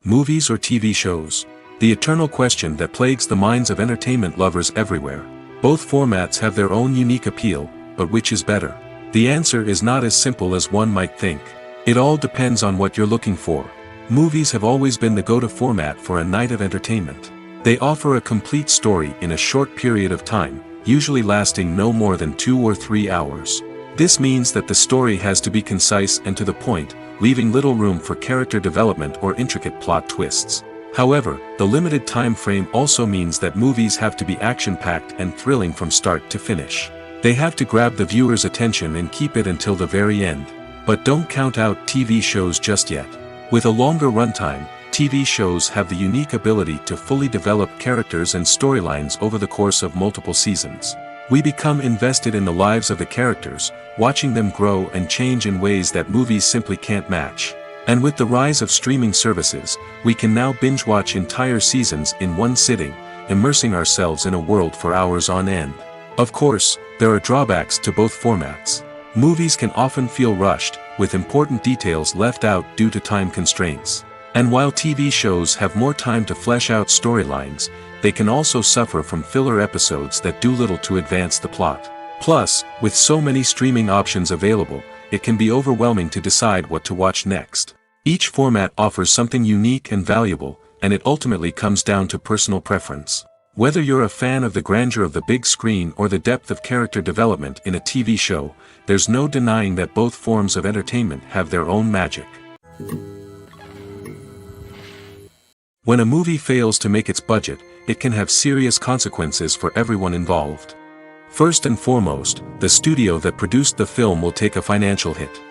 Movies or TV shows? The eternal question that plagues the minds of entertainment lovers everywhere. Both formats have their own unique appeal, but which is better? The answer is not as simple as one might think. It all depends on what you're looking for. Movies have always been the go-to format for a night of entertainment. They offer a complete story in a short period of time, usually lasting no more than 2 or 3 hours. This means that the story has to be concise and to the point, leaving little room for character development or intricate plot twists. However, the limited time frame also means that movies have to be action-packed and thrilling from start to finish. They have to grab the viewer's attention and keep it until the very end. But don't count out TV shows just yet. With a longer runtime, TV shows have the unique ability to fully develop characters and storylines over the course of multiple seasons. We become invested in the lives of the characters, watching them grow and change in ways that movies simply can't match. And with the rise of streaming services, we can now binge-watch entire seasons in one sitting, immersing ourselves in a world for hours on end. Of course, there are drawbacks to both formats. Movies can often feel rushed, with important details left out due to time constraints. And while TV shows have more time to flesh out storylines, they can also suffer from filler episodes that do little to advance the plot. Plus, with so many streaming options available, it can be overwhelming to decide what to watch next. Each format offers something unique and valuable, and it ultimately comes down to personal preference. Whether you're a fan of the grandeur of the big screen or the depth of character development in a TV show, there's no denying that both forms of entertainment have their own magic. When a movie fails to make its budget, it can have serious consequences for everyone involved. First and foremost, the studio that produced the film will take a financial hit.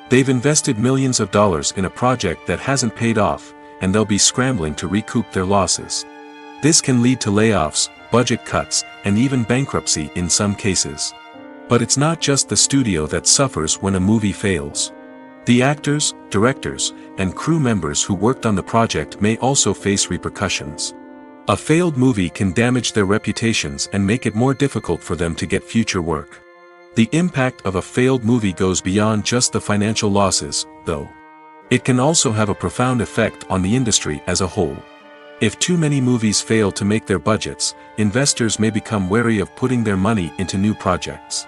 They've invested millions of dollars in a project that hasn't paid off, and they'll be scrambling to recoup their losses. This can lead to layoffs, budget cuts, and even bankruptcy in some cases. But it's not just the studio that suffers when a movie fails. The actors, directors, and crew members who worked on the project may also face repercussions. A failed movie can damage their reputations and make it more difficult for them to get future work. The impact of a failed movie goes beyond just the financial losses, though. It can also have a profound effect on the industry as a whole. If too many movies fail to make their budgets, investors may become wary of putting their money into new projects.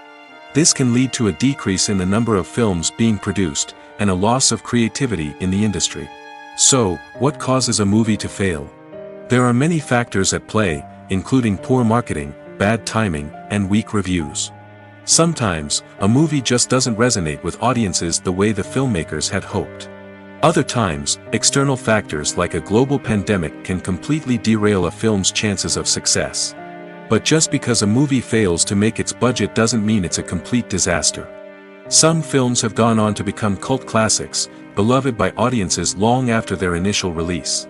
This can lead to a decrease in the number of films being produced, and a loss of creativity in the industry. So, what causes a movie to fail? There are many factors at play, including poor marketing, bad timing, and weak reviews. Sometimes, a movie just doesn't resonate with audiences the way the filmmakers had hoped. Other times, external factors like a global pandemic can completely derail a film's chances of success. But just because a movie fails to make its budget doesn't mean it's a complete disaster. Some films have gone on to become cult classics, beloved by audiences long after their initial release.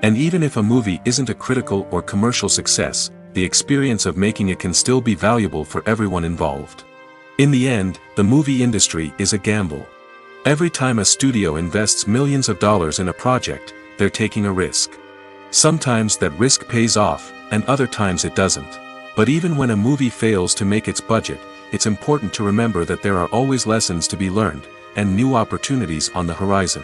And even if a movie isn't a critical or commercial success, the experience of making it can still be valuable for everyone involved. In the end, the movie industry is a gamble. Every time a studio invests millions of dollars in a project, they're taking a risk. Sometimes that risk pays off, and other times it doesn't. But even when a movie fails to make its budget, it's important to remember that there are always lessons to be learned, and new opportunities on the horizon.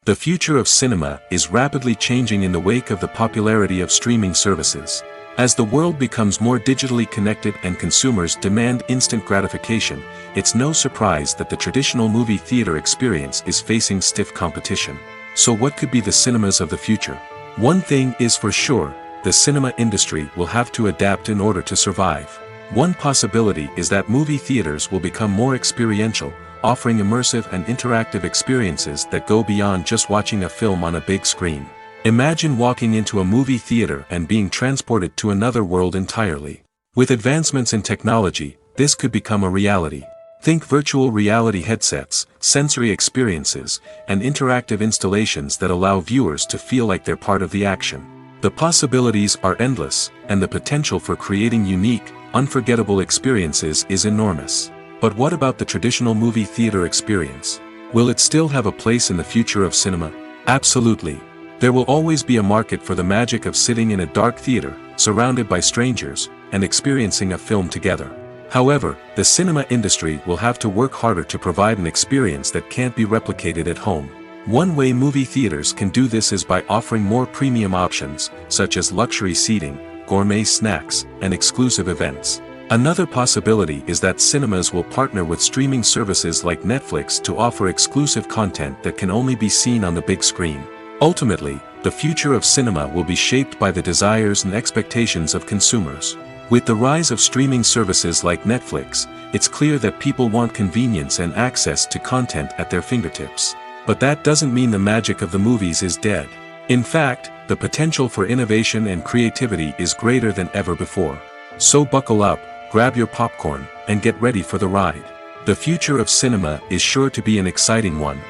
The future of cinema is rapidly changing in the wake of the popularity of streaming services. As the world becomes more digitally connected and consumers demand instant gratification, it's no surprise that the traditional movie theater experience is facing stiff competition. So what could be the cinemas of the future? One thing is for sure, the cinema industry will have to adapt in order to survive. One possibility is that movie theaters will become more experiential, offering immersive and interactive experiences that go beyond just watching a film on a big screen. Imagine walking into a movie theater and being transported to another world entirely. With advancements in technology, this could become a reality. Think virtual reality headsets, sensory experiences, and interactive installations that allow viewers to feel like they're part of the action. The possibilities are endless, and the potential for creating unique, unforgettable experiences is enormous. But what about the traditional movie theater experience? Will it still have a place in the future of cinema? Absolutely. There will always be a market for the magic of sitting in a dark theater, surrounded by strangers, and experiencing a film together. However, the cinema industry will have to work harder to provide an experience that can't be replicated at home. One way movie theaters can do this is by offering more premium options, such as luxury seating, gourmet snacks, and exclusive events. Another possibility is that cinemas will partner with streaming services like Netflix to offer exclusive content that can only be seen on the big screen. Ultimately, the future of cinema will be shaped by the desires and expectations of consumers. With the rise of streaming services like Netflix, it's clear that people want convenience and access to content at their fingertips. But that doesn't mean the magic of the movies is dead. In fact, the potential for innovation and creativity is greater than ever before. So buckle up, grab your popcorn, and get ready for the ride. The future of cinema is sure to be an exciting one.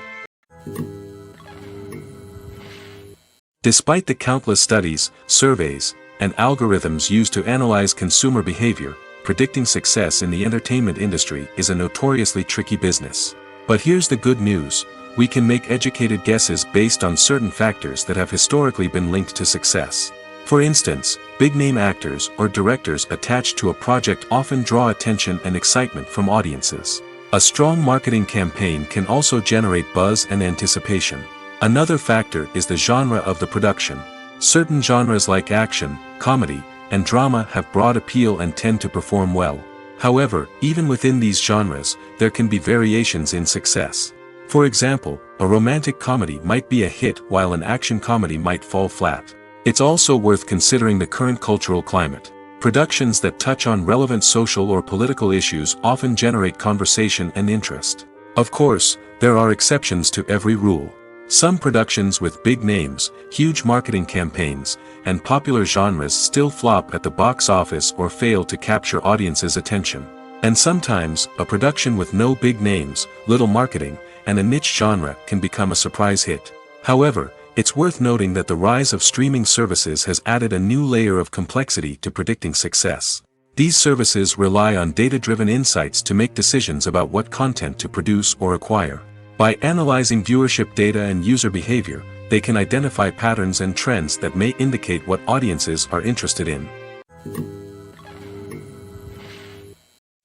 Despite the countless studies, surveys, and algorithms used to analyze consumer behavior, predicting success in the entertainment industry is a notoriously tricky business. But here's the good news: we can make educated guesses based on certain factors that have historically been linked to success. For instance, big-name actors or directors attached to a project often draw attention and excitement from audiences. A strong marketing campaign can also generate buzz and anticipation. Another factor is the genre of the production. Certain genres like action, comedy, and drama have broad appeal and tend to perform well. However, even within these genres, there can be variations in success. For example, a romantic comedy might be a hit while an action comedy might fall flat. It's also worth considering the current cultural climate. Productions that touch on relevant social or political issues often generate conversation and interest. Of course, there are exceptions to every rule. Some productions with big names, huge marketing campaigns, and popular genres still flop at the box office or fail to capture audiences' attention. And sometimes, a production with no big names, little marketing, and a niche genre can become a surprise hit. However, it's worth noting that the rise of streaming services has added a new layer of complexity to predicting success. These services rely on data-driven insights to make decisions about what content to produce or acquire. By analyzing viewership data and user behavior, they can identify patterns and trends that may indicate what audiences are interested in.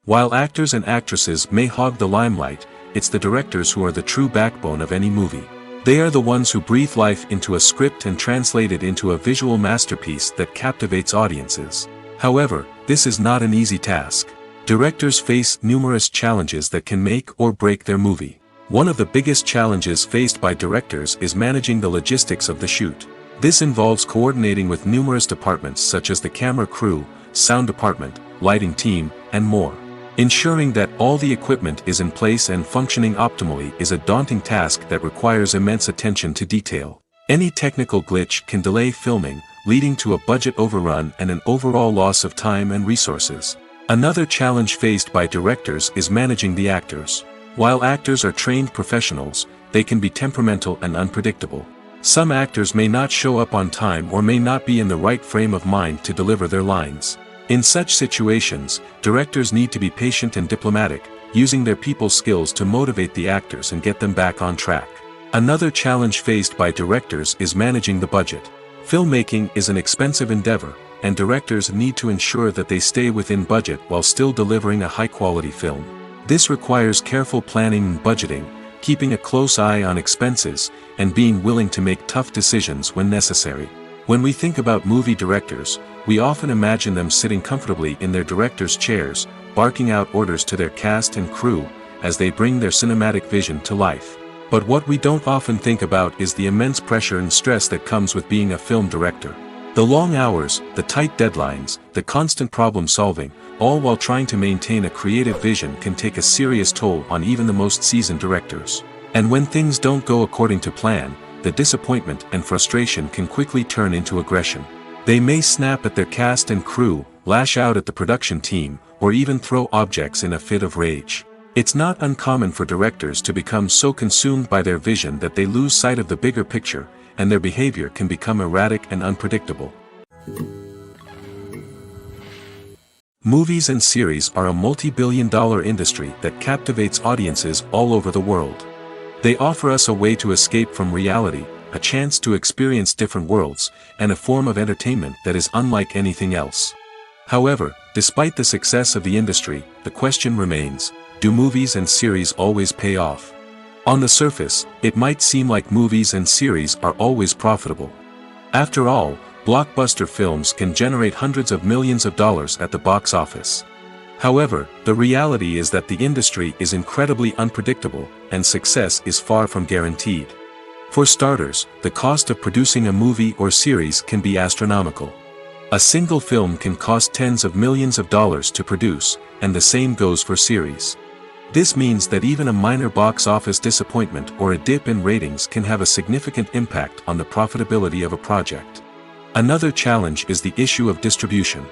While actors and actresses may hog the limelight, it's the directors who are the true backbone of any movie. They are the ones who breathe life into a script and translate it into a visual masterpiece that captivates audiences. However, this is not an easy task. Directors face numerous challenges that can make or break their movie. One of the biggest challenges faced by directors is managing the logistics of the shoot. This involves coordinating with numerous departments such as the camera crew, sound department, lighting team, and more. Ensuring that all the equipment is in place and functioning optimally is a daunting task that requires immense attention to detail. Any technical glitch can delay filming, leading to a budget overrun and an overall loss of time and resources. Another challenge faced by directors is managing the actors. While actors are trained professionals, they can be temperamental and unpredictable. Some actors may not show up on time or may not be in the right frame of mind to deliver their lines. In such situations, directors need to be patient and diplomatic, using their people skills to motivate the actors and get them back on track. Another challenge faced by directors is managing the budget. Filmmaking is an expensive endeavor, and directors need to ensure that they stay within budget while still delivering a high-quality film. This requires careful planning and budgeting, keeping a close eye on expenses, and being willing to make tough decisions when necessary. When we think about movie directors, we often imagine them sitting comfortably in their director's chairs, barking out orders to their cast and crew, as they bring their cinematic vision to life. But what we don't often think about is the immense pressure and stress that comes with being a film director. The long hours, the tight deadlines, the constant problem solving, all while trying to maintain a creative vision can take a serious toll on even the most seasoned directors. And when things don't go according to plan, the disappointment and frustration can quickly turn into aggression. They may snap at their cast and crew, lash out at the production team, or even throw objects in a fit of rage. It's not uncommon for directors to become so consumed by their vision that they lose sight of the bigger picture, and their behavior can become erratic and unpredictable. Movies and series are a multi-billion-dollar industry that captivates audiences all over the world. They offer us a way to escape from reality, a chance to experience different worlds, and a form of entertainment that is unlike anything else. However, despite the success of the industry, the question remains, do movies and series always pay off? On the surface, it might seem like movies and series are always profitable. After all, blockbuster films can generate hundreds of millions of dollars at the box office. However, the reality is that the industry is incredibly unpredictable, and success is far from guaranteed. For starters, the cost of producing a movie or series can be astronomical. A single film can cost tens of millions of dollars to produce, and the same goes for series. This means that even a minor box office disappointment or a dip in ratings can have a significant impact on the profitability of a project. Another challenge is the issue of distribution.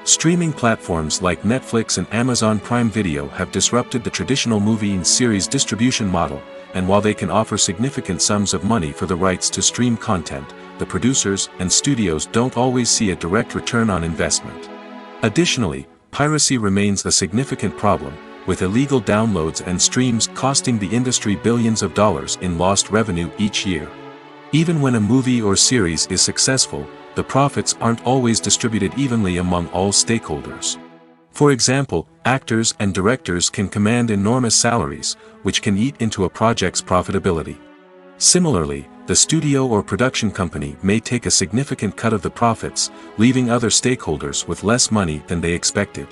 Streaming platforms like Netflix and Amazon Prime Video have disrupted the traditional movie and series distribution model, and while they can offer significant sums of money for the rights to stream content, the producers and studios don't always see a direct return on investment. Additionally, piracy remains a significant problem, with illegal downloads and streams costing the industry billions of dollars in lost revenue each year. Even when a movie or series is successful, the profits aren't always distributed evenly among all stakeholders. For example, actors and directors can command enormous salaries, which can eat into a project's profitability. Similarly, the studio or production company may take a significant cut of the profits, leaving other stakeholders with less money than they expected.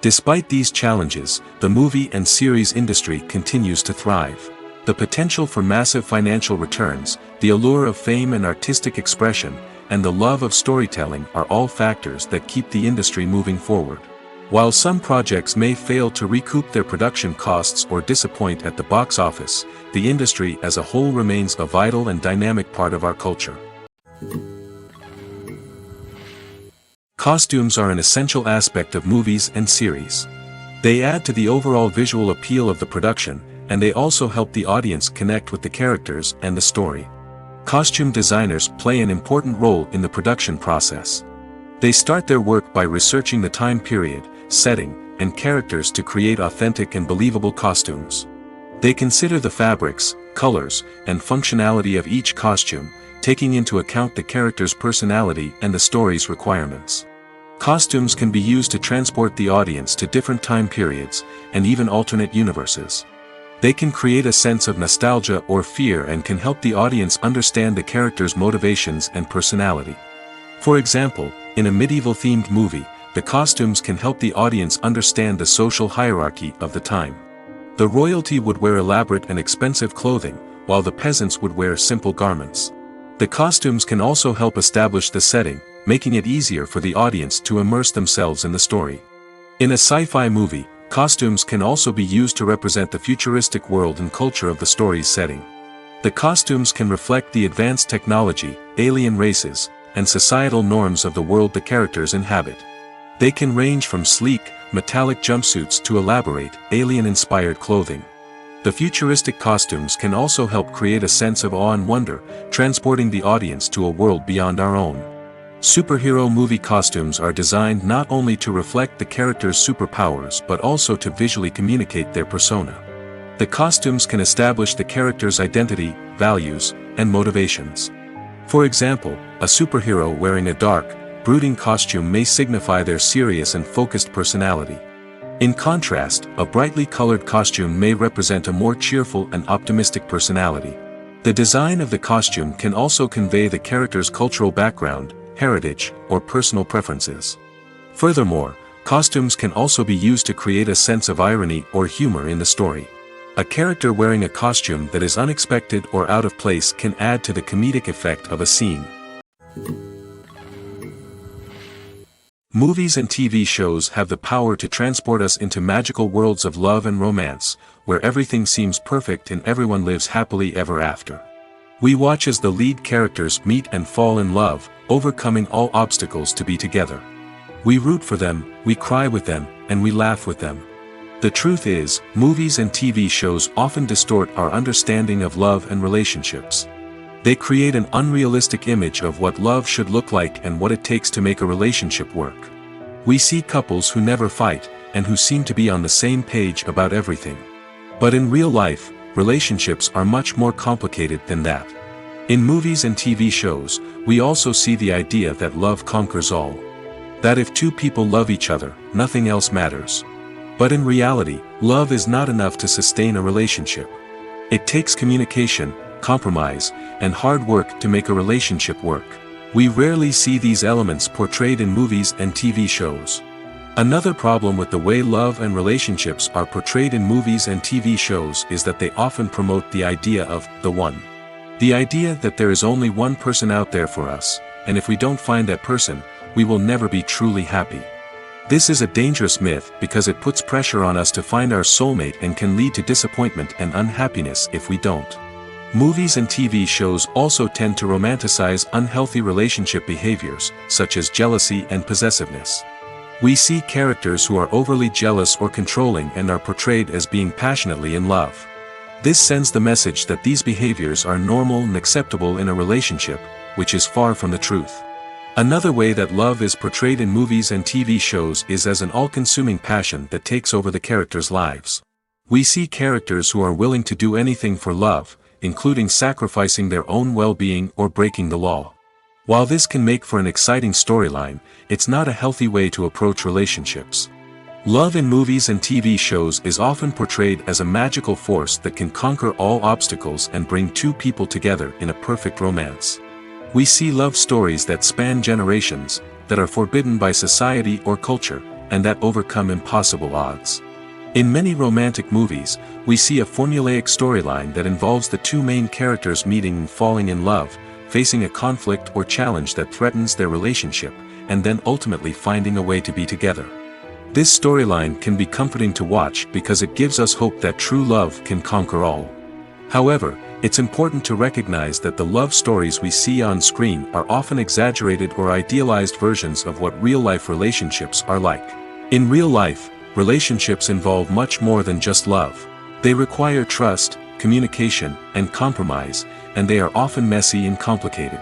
Despite these challenges, the movie and series industry continues to thrive. The potential for massive financial returns, the allure of fame and artistic expression, and the love of storytelling are all factors that keep the industry moving forward. While some projects may fail to recoup their production costs or disappoint at the box office, the industry as a whole remains a vital and dynamic part of our culture. Costumes are an essential aspect of movies and series. They add to the overall visual appeal of the production, and they also help the audience connect with the characters and the story. Costume designers play an important role in the production process. They start their work by researching the time period, setting, and characters to create authentic and believable costumes. They consider the fabrics, colors, and functionality of each costume, taking into account the character's personality and the story's requirements. Costumes can be used to transport the audience to different time periods, and even alternate universes. They can create a sense of nostalgia or fear and can help the audience understand the character's motivations and personality. For example, in a medieval-themed movie, the costumes can help the audience understand the social hierarchy of the time. The royalty would wear elaborate and expensive clothing, while the peasants would wear simple garments. The costumes can also help establish the setting, making it easier for the audience to immerse themselves in the story. In a sci-fi movie, costumes can also be used to represent the futuristic world and culture of the story's setting. The costumes can reflect the advanced technology, alien races, and societal norms of the world the characters inhabit. They can range from sleek, metallic jumpsuits to elaborate, alien-inspired clothing. The futuristic costumes can also help create a sense of awe and wonder, transporting the audience to a world beyond our own. Superhero movie costumes are designed not only to reflect the character's superpowers but also to visually communicate their persona. The costumes can establish the character's identity, values, and motivations. For example, a superhero wearing a dark, brooding costume may signify their serious and focused personality. In contrast, a brightly colored costume may represent a more cheerful and optimistic personality. The design of the costume can also convey the character's cultural background, heritage, or personal preferences. Furthermore, costumes can also be used to create a sense of irony or humor in the story. A character wearing a costume that is unexpected or out of place can add to the comedic effect of a scene. Movies and TV shows have the power to transport us into magical worlds of love and romance, where everything seems perfect and everyone lives happily ever after. We watch as the lead characters meet and fall in love, overcoming all obstacles to be together. We root for them, we cry with them, and we laugh with them. The truth is, movies and TV shows often distort our understanding of love and relationships. They create an unrealistic image of what love should look like and what it takes to make a relationship work. We see couples who never fight, and who seem to be on the same page about everything. But in real life, relationships are much more complicated than that. In movies and TV shows, we also see the idea that love conquers all. That if two people love each other, nothing else matters. But in reality, love is not enough to sustain a relationship. It takes communication, compromise, and hard work to make a relationship work. We rarely see these elements portrayed in movies and TV shows. Another problem with the way love and relationships are portrayed in movies and TV shows is that they often promote the idea of the one. The idea that there is only one person out there for us, and if we don't find that person, we will never be truly happy. This is a dangerous myth because it puts pressure on us to find our soulmate and can lead to disappointment and unhappiness if we don't. Movies and TV shows also tend to romanticize unhealthy relationship behaviors, such as jealousy and possessiveness. We see characters who are overly jealous or controlling and are portrayed as being passionately in love. This sends the message that these behaviors are normal and acceptable in a relationship, which is far from the truth. Another way that love is portrayed in movies and TV shows is as an all-consuming passion that takes over the characters' lives. We see characters who are willing to do anything for love, including sacrificing their own well-being or breaking the law. While this can make for an exciting storyline, it's not a healthy way to approach relationships. Love in movies and TV shows is often portrayed as a magical force that can conquer all obstacles and bring two people together in a perfect romance. We see love stories that span generations, that are forbidden by society or culture, and that overcome impossible odds. In many romantic movies, we see a formulaic storyline that involves the two main characters meeting and falling in love, facing a conflict or challenge that threatens their relationship, and then ultimately finding a way to be together. This storyline can be comforting to watch because it gives us hope that true love can conquer all. However, it's important to recognize that the love stories we see on screen are often exaggerated or idealized versions of what real-life relationships are like. In real life, relationships involve much more than just love. They require trust, communication, and compromise, and they are often messy and complicated.